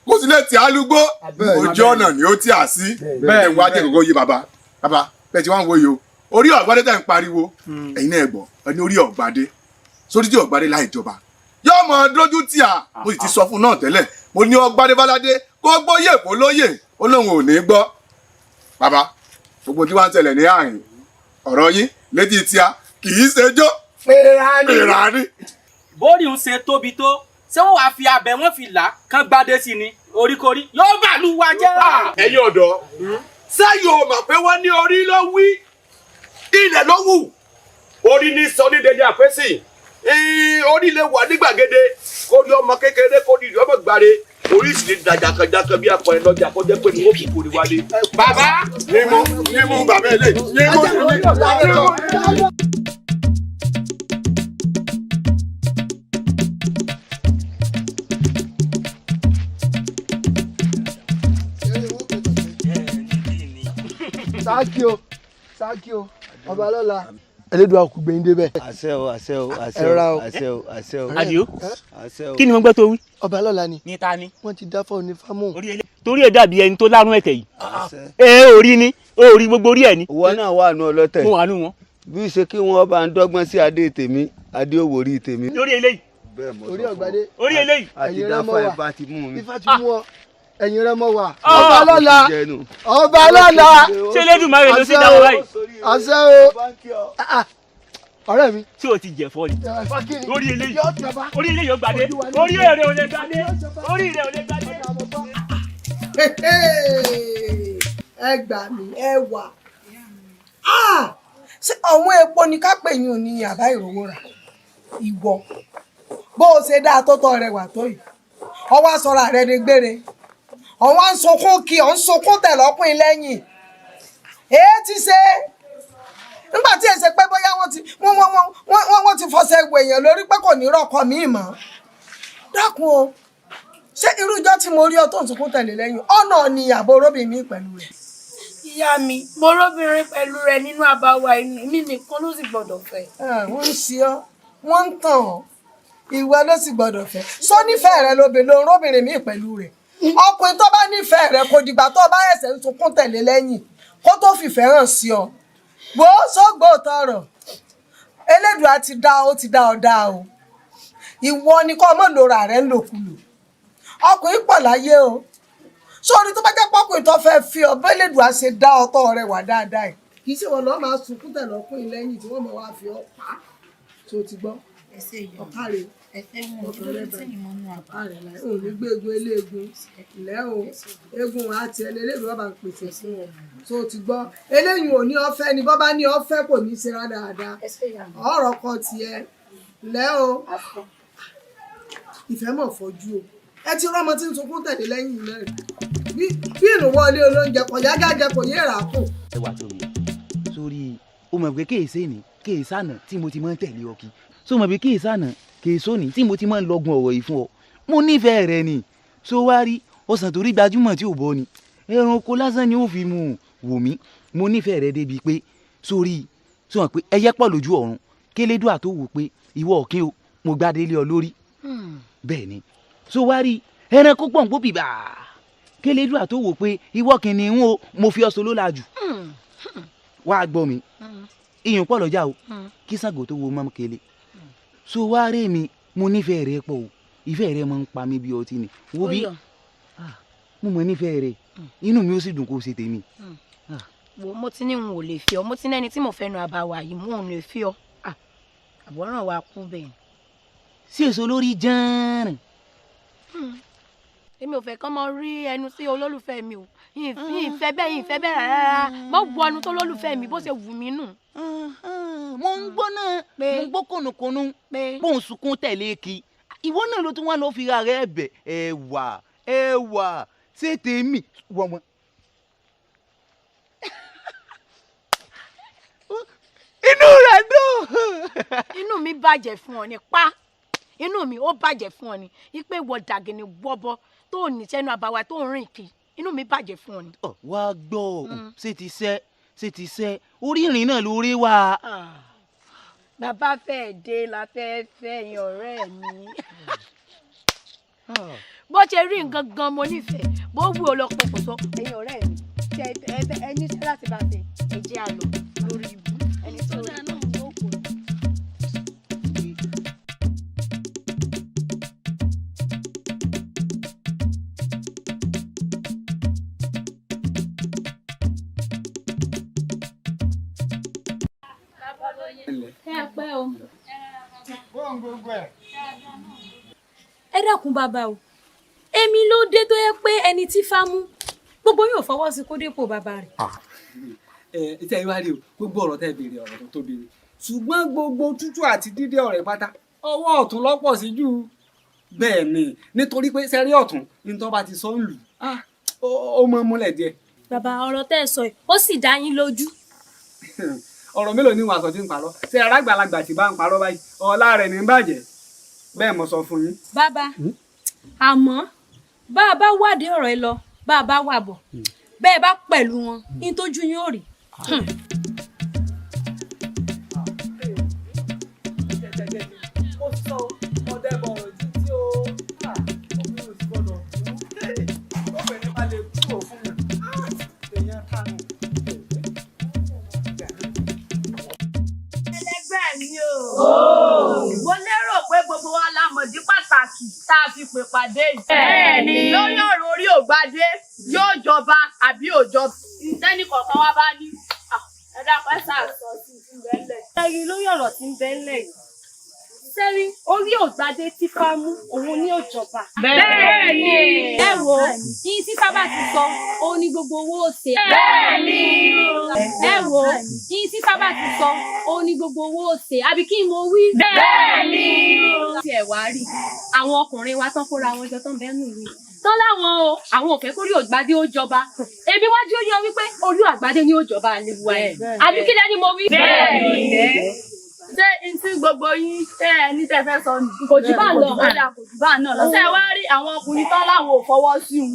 kò sí lè tí a lúgbó ojú ọ̀nà ni ó tí a sí bẹ́ẹ̀ wá jẹ́ gbogbo yìí bàbá bẹ́ẹ̀ tí wọ́n ń wo yìí o orí ọ̀gbádé tẹ̀ ń pariwo ẹ̀yin náà gbọ́ ẹni orí ọ̀gbádé sórí tí ọ̀gbádé láì jọba yóò mọ dójú tí a mo sì ti sọ fún náà tẹ́lẹ̀ mo ní ọ̀gbádé báládé kó gbóyè kó lóyè ó lóun ò ní gbọ́ bàbá gbogbo tí wọ́n ń tẹ̀lẹ̀ ní àárín ọ̀rọ̀ yín létí tí a kì í ṣe jó pèrà ní. bórí ń ṣe tóbi tó ṣé wọn wàá fi abẹ wọn fi là kán gbádé sí ni oríkorí yóò bàlú wa jẹ́. ẹ̀yin ọ̀dọ́ sẹ́yìn ò mọ̀ pé wọ́n ní orí ló wí ilẹ̀ ló wù orí ní sọ ní dédé àpẹ́sì orí lè wà ní gbàgede kó ní ọmọ kékeré kó ní ọmọ gbàre orí sì ní dàjàkàjàkà bí akọrin lọ́jà kó jẹ́ pé ní wọ́n fi kò ní wálé. bàbá yímú bàbá ilé yímú. sáàkì o ọba lọ́la ẹlẹ́dùn àkùgbẹ̀yìn débẹ̀. àṣẹ o àṣẹ o àṣẹ ẹ ra o o. àṣẹ o àṣẹ o. Àdìó àṣẹ o. kí ni mo gbọ́ tó wí. ọba lọ́la ni. ní ta ni. wọ́n ti dáfọ́ ní fámù. torí ẹ dàbí ẹni tó lárùn ẹ̀tẹ̀ yìí. ẹ ò rí ni ó rí gbogbo orí ẹ ni. ìwọ náà wà nù ọlọ́tẹ̀. mo wà nù wọn. bí ṣe kí wọ́n bá ń dọ́gbọ́n sí adé tèmi adé òwò orí tèmi. lórí eléyìí. orí ọ̀gbadé. orí eléyìí. àti dáfà ifá ti mú mi. ifá ti mú ọ ẹ̀yin rẹ mọ wà. ọba lọ́la ọba lọ́la. ṣé Elédùmarè ló sì dá wọn báyìí. àṣẹ o ọ̀rẹ́ mi. tí o ti jẹ fọ ni. orí eléyìí orí eléyìí ó gbadé orí èrè ò lè gbadé orí èrè ò lè gbadé. ẹ gbà mí ẹ wà ṣé àwọn epo ni ká pè yín ò ní àbá ìrówó rà ìwọ bó o ṣe dáa tó tọ rẹwà tó yìí ọwọ́ aṣọra rẹ ni gbére ọwọ́ à ń sunkún kí ọ̀ ń sunkún tẹ̀ lọ́kùnrin lẹ́yìn èé ti ṣe nígbà tí èsè pé bóyá wọ́n ti fọṣẹ egbò èèyàn lórí pé kò ní rọ́kọ míì mọ́ dákun o ṣé irú ìjọ tí mo rí ọ tó ń sunkún tẹ̀lé lẹ́yìn ọ̀nà ni àbò róbìn mi pẹ̀lú rẹ̀. ìyá mi mo róbìnrin pẹ̀lú rẹ̀ nínú àbáwá inú mi nìkan ló sì gbọ́dọ̀ fẹ́. wọ́n ń ṣe ọ́ wọ́n ń tàn ọ́ ìwọ ló sì gbọ́dọ̀ fẹ́ sọ nífẹ̀ẹ́ rẹ lóbìnrin róbìnrin mi pẹ̀lú rẹ̀ ọkùnrin tó bá nífẹ̀ẹ́ rẹ kò dìgbà tó bá ẹsẹ̀ ń sunkún tẹ̀lé lẹ́yìn kó tó fìfẹ́ hàn sí ọ gbó sógbó tọrọ Elédùà ti dá ó ti dá ọ dá o ìwọ ni kó mọ̀ lóra rẹ ń lòkulò ọkùnrin pọ̀ láyé o sórí tó bá jẹ́ pọ́kùnrin tó fẹ́ fi ọ bẹ́ẹ̀ Elédùà ṣe dá ọtọ́ rẹ wà dáadáa ẹ̀ kì í ṣe wọn lọ́ọ́ máa sunkún tẹ̀lé ọkùnrin lẹ́yìn tí wọ́n mọ̀ wá fi ọ pa á tó ti gbọ́ ọ̀ká rẹ̀ ò ní gbé egun eléegun ilẹ̀ o egun àti ẹlẹ́lẹ́dùn ọba ń pèsè fún ọ tó ti gbọ́ eléyìí ò ní ọ̀fẹ́ ni bọ́bá ní ọ̀fẹ́ kò ní í ṣe dáadáa ọ̀rọ̀ kan tiẹ̀ lẹ́ o ìfẹ́ mọ̀ fọ́jú o ẹ ti rọ́mọ tí ń sunkún tẹ̀lé lẹ́yìn náà bí ìrùwọ́ ilé olóúnjẹ kò yá gájẹ kò yé rà kù. ẹ wà sórí o mọ̀ pé kéèsè ni kéèsànà tí mo ti máa ń tẹ̀lé ọ kí so mọ̀ pé kéèsànà kéèsóni tí mo ti máa ń lọ́gun ọ̀rọ̀ yìí fún ọ mo nífẹ̀ẹ́ rẹ ni so wá rí ọsàn torí gbajúmọ̀ tí ò bọ́ ni ẹranko lásán ni ó fi mú wò mí mo nífẹ̀ẹ́ rẹ débi pé sórí sọ wọn pé ẹyẹ pọ̀ lójú ọ̀run kélédùà tó wò pé ìwọ ọ̀kín o mo gbádé lé ọ lórí bẹ́ẹ̀ ni so wá rí ẹranko pọ̀ ń pò bìbà kélédùà tó wò pé ìwọ kìnìún o mo fi ọsọ ló la jù wá gbọ́ mi iyùn pọ̀ lọ́jà o kí Ṣàngó tó wo mọ́mú kele so wá rí mi mo nífẹ̀ẹ́ rẹ pọ̀ o ìfẹ́ rẹ máa ń pa mí bí ọtí ni wo bí mo mọ̀ nífẹ̀ẹ́ rẹ inú mi ó sì dùn kó o ṣe tèmi. wo mo ti ní n ò lè fi ọ mo ti ní ẹni tí mo fẹ́ nu àbáwá yìí mo ò lè fi ọ àbọ̀ràn wa kú bẹ́ẹ̀. sí èso lórí jẹ́rìn. èmi ò fẹ́ kọ́ mọ rí ẹnu sí olólùfẹ́ mi o ìfẹ́ bẹ́ẹ̀ rárá mo wọ ẹnu tó olólùfẹ́ mi bó ṣe wù mí nù. mo ń gbọ́ náà mo gbọ́ kùnùkùnù bó ń sunkún tẹ̀lé kí ìwọ náà ló tún wá lọ́ọ́ fi ra rẹ̀ bẹ̀ ẹ̀wà ṣé tèmi wọ́n mọ́. inú rẹ̀ dùn. inú mi bàjẹ́ fún ọ ní pa inú mi ó bàjẹ́ fún ọ ní ipe wọ dàgẹ̀ni wọ́bọ tó ní sẹ́nu àbáwá tó ń rìn kì inú mi bàjẹ́ fún ọ ní. wá gbọ́ ṣé ti sẹ́ orí ìrìn náà lórí wa. bàbá fẹ́ dé la fẹ́ yín ọ̀rẹ́ mi bó ṣe rí nǹkan gan mo nífẹ̀ẹ́ bó wù ọ lọ́pọ̀ kò sọ ẹ̀yin ọ̀rẹ́ mi ṣe ẹni sí láti bá ṣe ẹ̀jẹ̀ àlọ́ lórí ibú ẹni tó dáa náà yóò kó. ẹ pẹ́ o. bóun gbogbo ẹ̀. ẹ dákun bàbá o èmi ló dé tó yẹ pé ẹni tí fá mú gbogbo yóò fọwọ́ sí kó dépò bàbá rẹ̀. ìtẹ́ ìwádìí o gbogbo ọ̀rọ̀ tẹ́ béèrè ọ̀rọ̀ tó tóbi ni ṣùgbọ́n gbogbo tútù àti dídé ọ̀rẹ́ pátá ọwọ́ ọ̀tún lọ́pọ̀ sí jù bẹ́ẹ̀ ni nítorí pé sẹ́rí ọ̀tún ní tó bá ti sọ ń lù ó mọ́ múlẹ̀ díẹ̀. bàbá ọ̀rọ̀ tẹ́ ẹ sọ yìí ó sì dá yín lójú. ọ̀rọ̀ mélòó ni wàá sọ tí ń parọ́ ṣe arágbàlagbà tí bá ń parọ́ báyìí ọ̀la rẹ̀ ní bàjẹ́ bẹ́ẹ̀ mo sọ fún yín. bàbá àmọ́ bá a bá wádìí ọ̀rọ̀ ẹ lọ bá a bá wà bọ̀ bẹ́ẹ̀ bá pẹ̀lú wọn ní tójú yín ò rí. Mo lérò pé gbogbo wa la mọ̀dí pàtàkì tá a fi pè pàdé yìí. Bẹ́ẹ̀ni. Lórí ọ̀rọ̀ orí ògbádé yóò jọba àbí òjọba. Ìtẹ́ni kọ̀ọ̀kan wá bá ní. Ẹ dápẹ́ sàásọ sí ti ń bẹ́lẹ̀. Sẹ́rí lórí ọ̀rọ̀ tí ń bẹ́lẹ̀ yìí. Sẹ́rí orí ògbádé tí fá mú òun ní òjọba. Bẹ́ẹ̀ni. Ẹ wo yín tí sábà ti sọ òun ní gbogbo owó òsè. Bẹ́ẹ̀ni. Ẹ wo yín tí sábà ti sọ òun ní gbogbo owó òsè àbí kí n mo wí. Bẹ́ẹ̀ni. Tí ẹ wá rí àwọn ọkùnrin wa tán kóra wọn jọ tán bẹ́ẹ̀ nù ìwé tán láwọn o àwọn ò fẹ́ kórí ògbádé ó jọba ebi wájú ó yọ wípé orí àgbádé ni ó jọba àlewa ẹ̀ àbí kí lẹ́ni mo wí. Bẹ́ẹ̀ni. Ṣé n tí gbogbo yín tẹ́ ẹ ní tẹ́ fẹ́ sọ nù? Kò jù bá lọ. Kò jù bá náà lọ. Ṣé wá rí àwọn ọkùnrin tán láwọn ò fọwọ́ sí un?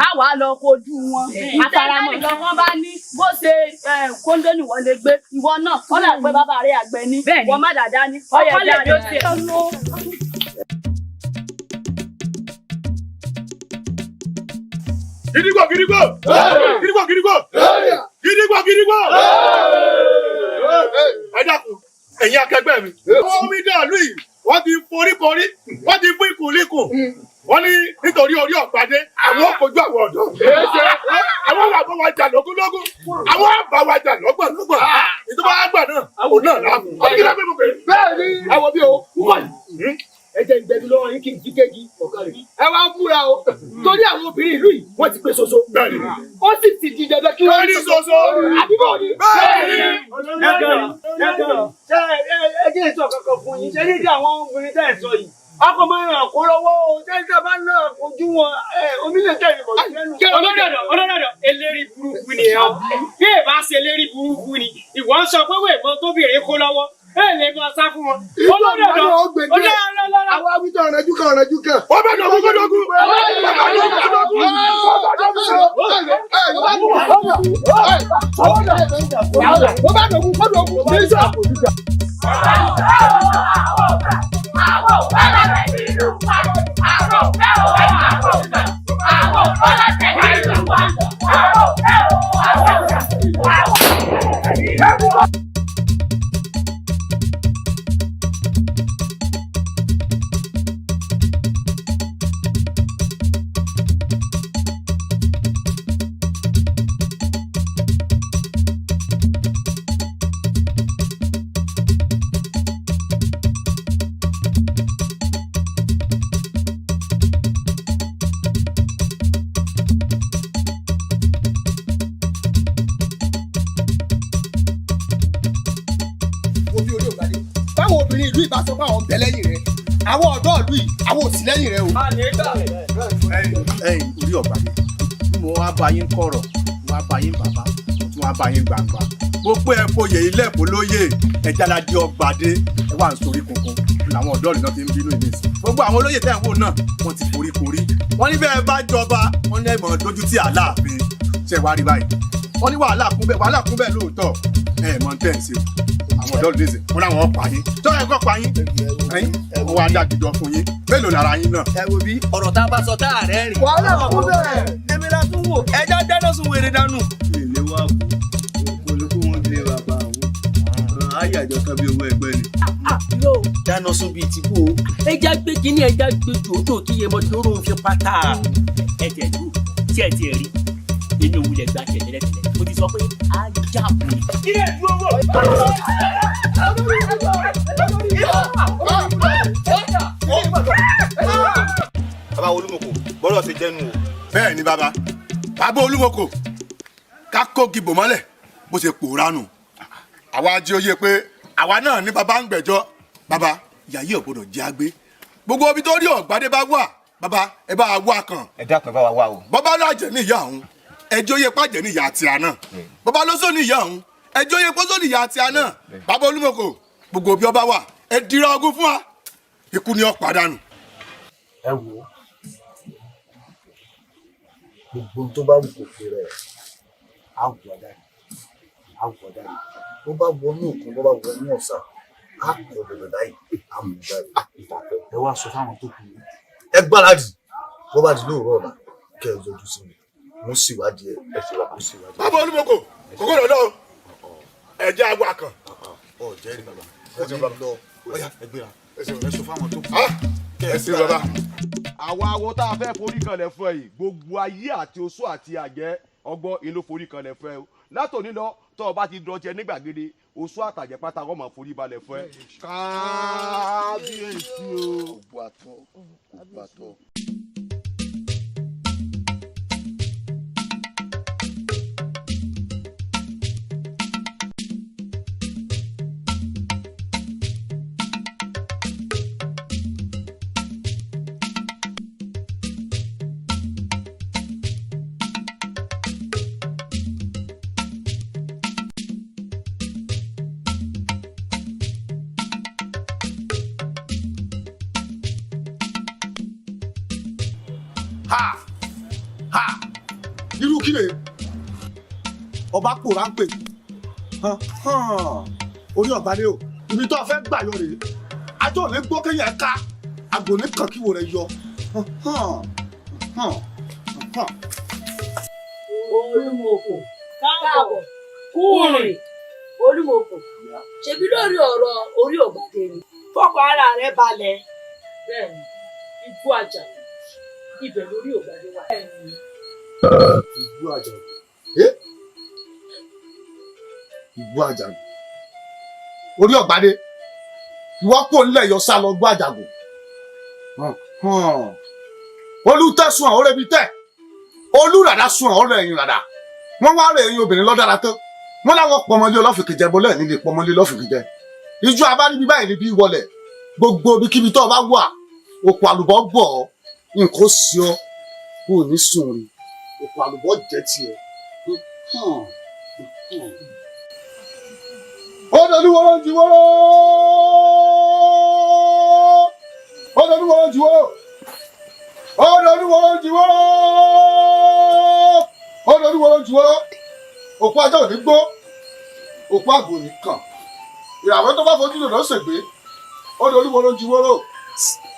Á wàá lọ kojú wọn. Àtàràmọ̀ ìlọ wọn bá ní bó ṣe kóńdó ni wọ́n lè gbé ìwọ náà. Wọ́n lè pé bàbá rẹ̀ àgbẹ̀ ni. Wọ́n má dàda ní. Ọkọ lè bí ó ṣe. Gidigbo gidigbo gidigbo gidigbo gidigbo gidigbo. Ẹ dákun ẹ̀yin akẹgbẹ́ mi. Àwọn omidan yìí wọ́n ti foríkorí wọ́n ti fún ìkùnlíkùn. Wọ́n ní nítorí orí ọ̀gbádé àwọn kojú àwọn ọ̀dọ́. Àwọn àbá wa jà lógúnlógún. Àwọn àbá wa jà lọ́gbọ̀nlọ́gbọ̀n. Ìjọba àgbà náà òun náà láàmú. Bẹ́ẹ̀ni àwọn bí o ẹ jẹ́ ìgbẹ́ni lọ́wọ́ yín kí n jíkégi ẹ wá múra o torí àwọn obìnrin ìlú yìí wọ́n ti pé soso ó sì ti di dandan kí wọ́n ní soso àdúgbò ni. ṣe ẹ jẹ́ ìtọ́ kankan fún yín ṣe ní ìdí àwọn obìnrin tẹ́ ẹ̀ sọ yìí akọ máa ń ràn kó lọ́wọ́ o tẹ́sí bá náà ojú wọn omi lè tẹ̀lé bọ̀ lẹ́nu. olódòdó eléri burúkú ni ẹ bí ẹ bá ṣe eléri burúkú ni ìwọ ń sọ pé wèé mọ tóbìnrin kó lọ́wọ́ ẹ lè máa sá fún wọn. olódòdó àwọn awítọ̀ ọ̀rẹ́jú kan. ó bẹ̀ dọ̀ àwọn ọ̀dọ́ ìlú yìí àwọn ò sí lẹ́yìn rẹ o. ẹ̀yin orí ọ̀gbà ni mo wá bá yín kọ̀rọ̀ mo wá bá yín bàbá mo tún wá bá yín gbangba. mo pé ẹ foyè ilé ẹ̀kọ́ lóye ẹja la di ọgbàdé ẹ wà ń sorí kunkun làwọn ọ̀dọ́ ìlú náà ti ń bínú ìní sí. gbogbo àwọn olóyè tẹ̀ ń wò náà wọ́n ti forí korí. wọ́n ní bẹ́ẹ̀ bá jọba wọ́n ní ẹ̀mọ́ dojú tí Aláàfin ṣe wá rí báyìí. wọ́n ní wàhálà kún bẹ́ẹ̀ lóòótọ́ ẹ̀ mọ́ tẹ̀ ń ṣe àwọn ọ̀dọ́ ìlú wọn làwọn ọ̀pá yín tó ẹ̀ kọ́ pa yín ẹ̀yìn wọ́n wá dàgídọ̀ fún yín mélòó lára yín náà. ẹ wo bí ọ̀rọ̀ tá a bá sọ tá a rẹ́ rìn. wàhálà kún bẹ́ẹ̀. èmi la tún wò ẹja dáná sun wèrè dànù. ilé wa kú olùkọ́ wọn lé bàbá àwọn àyàjọ kan bí owó ẹgbẹ́ ni. yóò dáná sun bíi ti kú o ẹja gbé kínní ẹja gbé jòjò kí yẹ mọ tí oró ń fi pátá ẹ tẹ̀ dùn tí ẹ tiẹ̀ rí inú wulẹ̀ gba tẹ̀lẹ́tẹ̀lẹ́ mo ti sọ pé ajá kù. ilé ìdúró wò. bàbá Olúmọkò bọ́lọ̀ ṣe jẹ́nu o. bẹ́ẹ̀ ni bàbá Olúmọkò ká kó gìbò mọ́lẹ̀ bó ṣe pòórá nù àwa jẹ́ oyè pé àwa náà ní bàbá ń gbẹ̀jọ́ bàbá yàyí ọ̀gbọ́dọ̀ jẹ́ àgbé gbogbo ibi tó rí ọ̀gbádé bá wà bàbá ẹ bá wà kàn. ẹ dákun ẹ bá wa wá o. bàbá náà jẹ́ níyà òun ẹjọ́ oyè pàjẹ́ níyà àti àná bàbá ló sọ níyà òun ẹjọ́ oyè pọ́sọ́ níyà àti àná bàbá Olúmọkò gbogbo bí ọba wà ẹ dira ogun fún wa ikú ni ó pàdánù. ẹ wò ó gbogbo tó bá wù kó fi rẹ àwùjọ dáre bó bá wọnú òkun bó bá wọnú ọ̀sà á pọ̀ bẹ̀rẹ̀ báyìí àmúdáre ẹ wá sọ fáwọn tó kù ẹ gbáradì bó bá di lóòrọ̀ ọ̀la kẹ́ ẹ yọjú sí mi mo sì wádìí ẹ ṣe wà kó sì wádìí. bàbá Olúmọkò kókó lọ́dọ̀ ẹ̀jẹ̀ àgbà kan. ọ̀ jẹ́rìí bàbá ẹ jẹ́ bàbá lọ ẹ gbéra ẹ sọ fáwọn tó kù. ẹ sí bàbá. àwa awo tá a fẹ́ forí kanlẹ̀ fún ẹ yìí gbogbo ayé àti oṣó àti àjẹ́ ọgbọ́n ìlú forí kanlẹ̀ fún ẹ o látòní lọ tó o bá ti dọ̀jẹ́ ní gbàgede oṣó àtàjẹ́ pátá wọn máa forí balẹ̀ fún ẹ. kábíyèsí o. ògbó àtọ. irú kí lè ọba pòrá ń pè orí ọ̀gbádé o ibi tó fẹ́ gbà yọ rèé ajọ́ ò lè gbọ́ kéèyàn ká àgbò ní kàn kí wò rẹ̀ yọ. Olúmọkò káàbọ̀ kúrìn Olúmọkò ṣebí lórí ọ̀rọ̀ orí ọ̀gbádé ni fọkàn ara rẹ balẹ̀. bẹ́ẹ̀ni Igbó Àjàgùn ibẹ̀ lórí ọ̀gbádé wà. Igbó Àjàgùn Igbó Àjàgùn orí ọ̀gbádé ìwọ kò nílẹ̀ yọ sá lọ Igbó Àjàgùn olùtẹ̀sùn àwọn ọ̀rẹ́ bíi tẹ̀ olùràdà sùn àwọn ọ̀rẹ́ ẹ̀yìn ràdà wọ́n wá rẹ̀ ẹ̀yìn obìnrin lọ́dára tán wọ́n láwọn pọmọlé ọlọ́fìnkìjẹ bọ́lẹ̀ nílé pọmọlé ọlọ́fìnkìjẹ ìjọ abánibí báyìí níbí wọlẹ̀ gbogbo ibikíbi tó bá wà òkú àlùbọ́ gbọ̀ nǹkan sí ọ kò ní sùn rí òkú àlùbọ́ jẹ́ tiẹ̀. Ọdọọdúnwọ́rọ́ jìwọ́rọ́ Ọdọọdúnwọ́rọ́ jìwọ́rọ́ Ọdọọdúnwọ́rọ́ jìwọ́rọ́ Ọdọọdúnwọ́rọ́ jìwọ́rọ́ òkú ajá ò ní gbó òkú àgbò ní kàn ìràwé tó bá fojú lòdò ṣègbè ó di olúwo ló ń jí wóró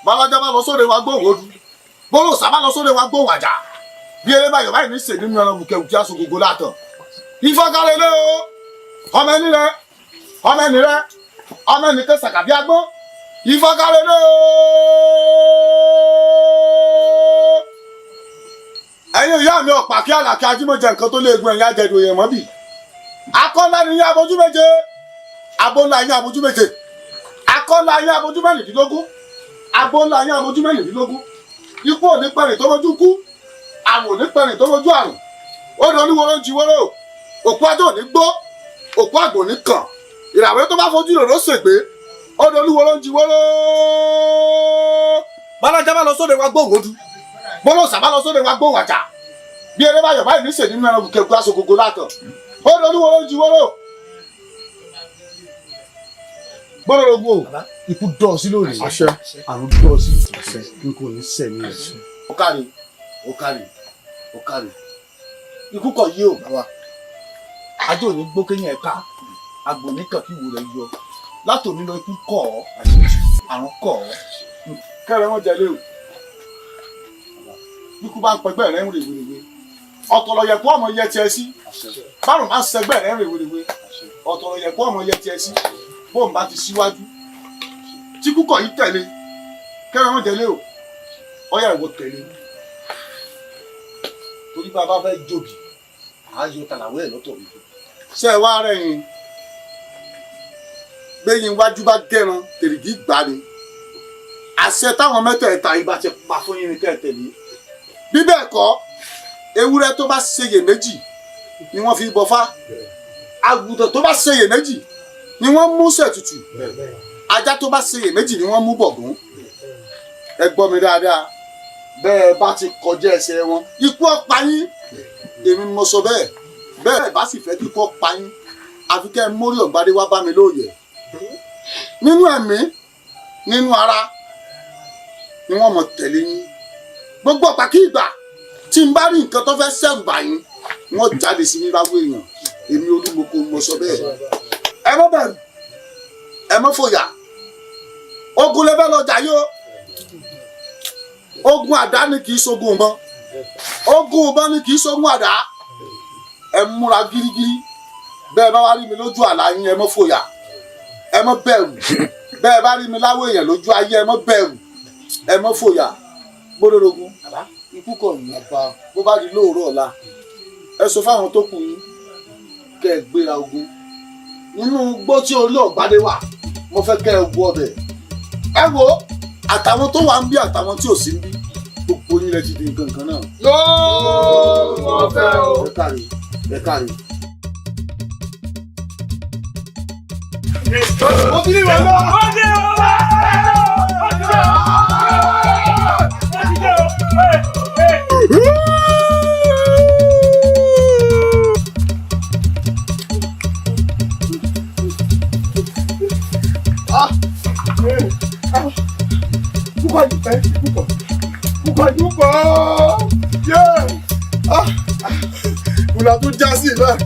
bálájá bá lọ sóde wa gbóhùn odu bólóòsà bá lọ sóde wa gbóhùn àjà bí eré báyọ̀ báyìí ní sèdí nínú ẹran wùkẹ́ wùkẹ́ aṣọ gbogbo látàn ìfọkàlélẹ́ o ọmọ ẹni rẹ ọmọ ẹni rẹ ọmọ ẹni kẹ sàkàbí agbọ́n ìfọkàlélẹ́ o ẹ̀yin ìyá mi ọ̀pá kí àlàkí ajímọ̀jẹ nǹkan tó léegun ẹ̀yìn àjẹdù èèyàn mọ́bì akọ́ńlá ni yín abojú méje abọ́ńlá yín abojú méje akọ́ńlá yín abojú mẹ́rìndínlógún abọ́ńlá yín abojú mẹ́rìndínlógún ikú òní pẹ̀rìn tó lójú kú àrùn òní pẹ̀rìn tó lójú àrùn ó di olúwo ló ń jí wóró òkú ajá òní gbó òkú àgbò ní kàn ìràwé tó bá fojú lòdò ṣègbè ó di olúwo ló ń jí wóró bálájá bá lọ sóde wa gbóhùn odu bólóòsà bá lọ sóde wa gbóhùn àjà bí eré báyọ̀ báyìí ní sèdí nínú ẹran wùkẹ́ aṣọ gbogbo látàn ó di olúwo ló ń jí wóró gbọ́dọ̀ lógún o ikú dọ̀ sí lónìí àrùn dọ̀ sí n kò ní sẹ̀mí rẹ̀. ó kárí ó kárí ó kárí ikú kọ̀ yí o bàbá ajé òní gbókèyàn ẹ̀ka àgbò níkàn kí ìwò rẹ̀ yọ látòní lọ ikú kọ̀ ọ́ àrùn kọ̀ ọ́ kẹrẹ wọn jẹlé o ikú bá ń pẹgbẹ́ rẹ̀ ń rèwerèwe ọ̀tọ̀lọ̀ yẹ kó ọmọ yẹ tiẹ̀ sí bárùn bá ń sẹgbẹ́ rẹ̀ ń rèwerèwe ọ̀tọ̀lọ̀ yẹ kó ọmọ yẹ tiẹ̀ sí bóun bá ti síwájú tí kúkọ̀ yìí tẹ̀lé kẹ́rẹ́ wọn tẹ̀lé o ọ̀yà ìwọ tẹ̀lé torí bá a bá fẹ́ jòbì àáyọ tàlàwé ẹ̀ lọ́tọ̀ wípé ṣé ẹ wá rẹ̀ yín gbẹ̀yìn wájú bá gẹ̀ràn tèrìgì gbà ni àṣẹ táwọn mẹ́tẹ̀ẹ̀ta yìí bá ti pa fún yín ní kẹ́ ẹ tẹ̀lé bí bẹ́ẹ̀ kọ́ ewúrẹ́ tó bá ṣeyèméjì ni wọ́n fi bọfá àgùntàn tó bá ṣeyèméjì ni wọ́n mú ṣètùtù ajá tó bá ṣe iyèméjì ni wọ́n mú bọ̀gún ẹ gbọ́ mi dáadáa bẹ́ẹ̀ bá ti kọjá ẹsẹ̀ wọn ikú ọ̀pá yín èmi mo sọ bẹ́ẹ̀ bẹ́ẹ̀ bá sì fẹ́ kí ikú ọ̀pá yín àfi kẹ́ ẹ mórí ọ̀gbádé wá bá mi lóòyè nínú ẹ̀mí nínú ara ni wọ́n mọ̀ tẹ̀lé yín gbogbo ọ̀pá kí ìgbà tí n bá rí nǹkan tó fẹ́ ṣẹ̀rù bà yín wọ́n jáde sí mi láwọ èèyàn èmi Olúmọkò mo sọ bẹ́ẹ̀ ẹ má bẹ̀rù ẹ má fòyà ogun lẹ́fẹ́ lọ́jà yóò ogun àdá ni kì í ṣogun ìbọn ogun ìbọn ni kì í ṣogun àdá ẹ múra gírígírí bẹ́ẹ̀ bá wá rí mi lójú àlá yín ẹ má fòyà ẹ má bẹ̀rù bẹ́ẹ̀ bá rí mi láwọ èèyàn lójú ayé ẹ má bẹ̀rù ẹ má fòyà gbódòdógún ikú kọ̀ yín bó bá di lóòrọ̀ ọ̀la ẹ sọ fáwọn tó kù yín kẹ́ ẹ gbéra ogun nínú gbó tí orí ọ̀gbádé wà mo fẹ́ kẹ́ ẹ wọ ọbẹ̀ ẹ wo àtàwọn tó wà ń bí àtàwọn tí ò sí ń bí gbogbo yín lẹ ti di nǹkan kan náà. yóò wọ́n fẹ́ o. ẹ káre ẹ káre. mo ti ní ìwé lọ. Púpọ̀ yé kùnà tó já sí ìlú ẹ̀.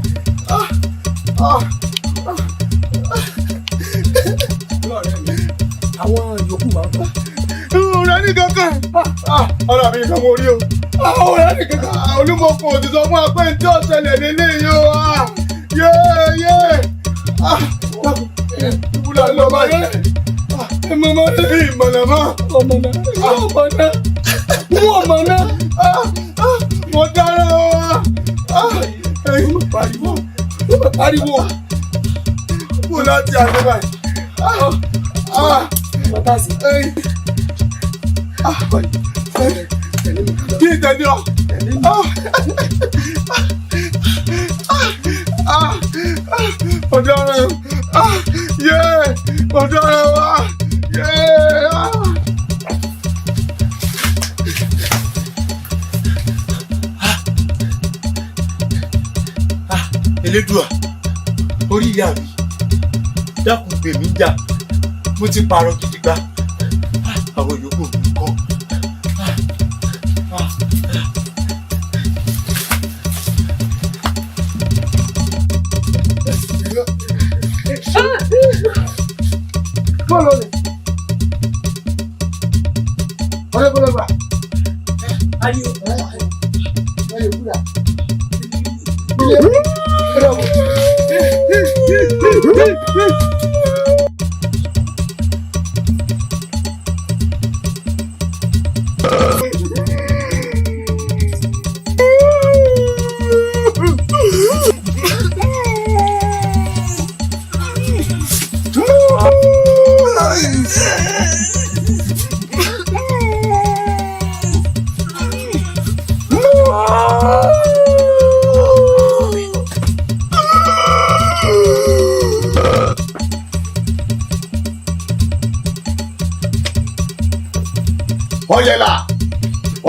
Àwọn yòókù máa ń bọ̀. Ọ̀rẹ́ ní kankan. Ọ̀rẹ́ mi nìkan mo rí o. Ọ̀rẹ́ ní kankan. Olúmọkò ti sọ fún wa pé tí ó ṣẹlẹ̀ nílé yìí o. Yé. Ìbúlọ̀ ló bá yẹ. Mọ̀mọ́ ní ìmọ̀nà mọ́. Ọmọdé. Mo dára o. Pariwo. Mo láti àgbẹ̀ báyìí. Kí ìtẹ̀lé ọ. Mo dára o. Mo dára o. Elédùà orí ìyá mi dákun gbè mí jà mo ti parọ́ gidigba àwọn yòókù mi kọ́. ọ̀rẹ́ bọ́lá gbà. ayé ayé kúrà. ilé ẹ̀rọ wò.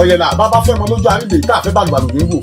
ọ̀yẹ̀là bàbá fẹ́ mọ lójú àrídè tá a fẹ́ bá gbàlù ní wò.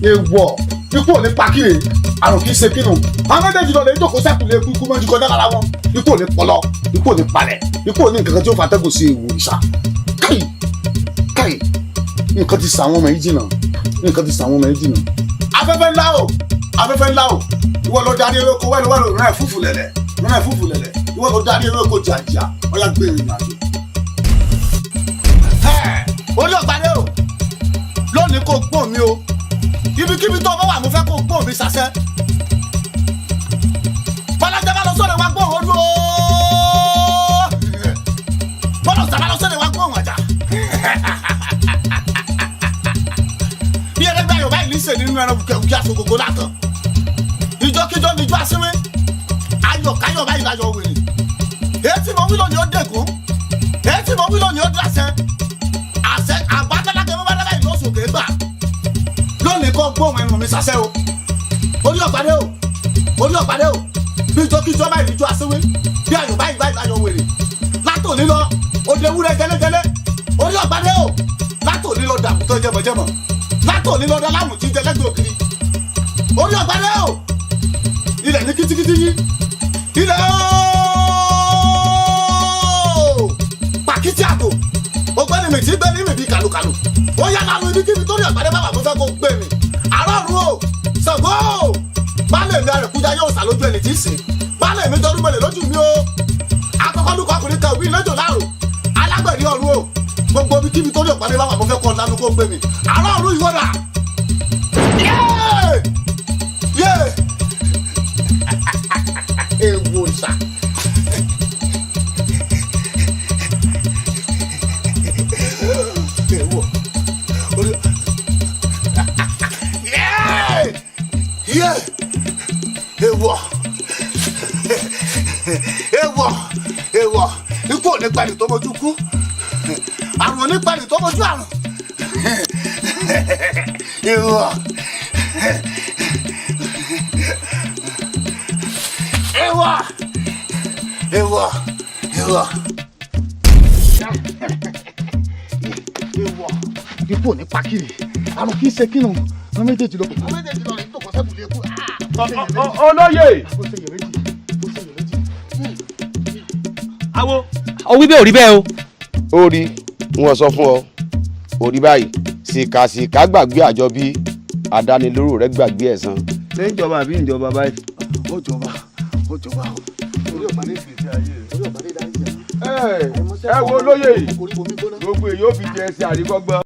Ewọ ikú ò ní pa kíre àrùn kì í ṣe kínú àwọn méjèèjì lọ lè jókòó sẹ́kùlé ikú mọ́jú kọjá lára wọn ikú ò ní pọlọ ikú ò ní palẹ̀ ikú ò ní nǹkan kan tí ó fa atẹ́gùn sí ìwò ìṣá káyì káyì nǹkan ti sàwọn ọmọ yìí jìnnà nǹkan ti sàwọn ọmọ yìí jìnnà. afẹ́fẹ́ ńlá o afẹ́fẹ́ ńlá o ìwọ ló darí eréko wẹ́lúwẹ́lú rán ẹ̀fúùfù lẹ̀lẹ̀ ìwọ ló darí eréko jàǹjà ọ̀yà gbé ìrìn àjò. orí ọ̀gbádé o lónìí kò gbọ́n mi o ibikíbi tó bá wà mo fẹ́ kó gbọ́n mi sàṣẹ́. bọ́lájà bá lọ sọ́dọ̀ wa gbọ́n olú o bọ́lá sábà lọ sọ́dọ̀ wa gbọ́n àjà. bí ẹlẹgbẹ́ yorùbá yìí ṣe nínú ẹran wùkẹ́ aṣogogo látàn ìjọkíjọ níjọ àṣírí ayọ̀ káyọ̀ báyìí láyọ̀ wèrè èyí tí mo wí lónìí ó dẹ̀kún èyí tí mo wí lónìí ó dàṣẹ àṣẹ àgbàdàlágẹ bó bá dábàá ìlú oṣù kẹgbà lónìí kọ́ gbóhùn ẹnu mi sàṣẹ o orí ọ̀gbádé o orí ọ̀gbádé o bí ìjọkíjọ báyìí níjọ àṣírí bí ayọ̀ báyìí láyọ̀ wèrè látòní lọ òde wúrẹ́ gẹ́lẹ́gẹ́lẹ́ orí ọ̀gbádé o látòní lọ dààmú tó jẹmọ̀jẹmọ̀ látòní lọ dálámù tí jẹlẹ́gbẹ̀ òkiri orí ọ̀gbádé o ilẹ̀ ní kítíkítí yí ilẹ̀ ooo pàkítí àgò ọgbẹ́ni mi ti gbé ní mi bí kàlùkàlù ó yá lánàá ibi kíbi tó rí ọ̀gbádé bàbá mo fẹ́ kó gbé mi àrọ́ọ̀rù o Ṣàngó o baálé mi àrẹ̀kújá yóò sà lójú ẹni tí ì sìn baálé mi dọdún mọ́lẹ̀ lójú mi o akọ́kọ́lùkọ́ ọkùnrin kan òbí lẹ́jọ̀ láàrò alágbẹ̀rí ọ̀run o gbogbo ibi kíbi tó rí ọ̀gbádé bàbá mo fẹ́ kó lánàá kó gbé mi àrọ́ọ̀rù ìwọ́dà ewo ìsà. Ewo. Ewo. Ewo. Ewo. Ikú ò ní pẹ̀lú tó mojú kú. Àrùn ò ní pẹ̀lú tó mojú àrùn. Ewo. Ewa! Ewa! Ewa! Ewa! Ipò ní pákìrì, àrùn kìí ṣe kínú, wọn méjèèjì lọ. Wọn méjèèjì lọ ní tòkọ́ sẹ́kù lé kú. Olóyè! Awo, ó wí bẹ́ẹ̀ ò rí bẹ́ẹ̀ o. Ó rí, wọn sọ fún ọ, ó rí báyìí, sìkàsìkà gbàgbé àjọ bí àdánilóró rẹ gbàgbé ẹ̀san. Ṣé ìjọba àbí ìjọba báyìí? Ó jọba ó jọba o orí ọ̀pá ní ìgbésí ayé orí ọ̀pá ní ìdájí jẹ. Ẹ wo olóyè gbogbo èyí ó fi jẹ ẹsẹ̀ àríkọ́gbọ́n.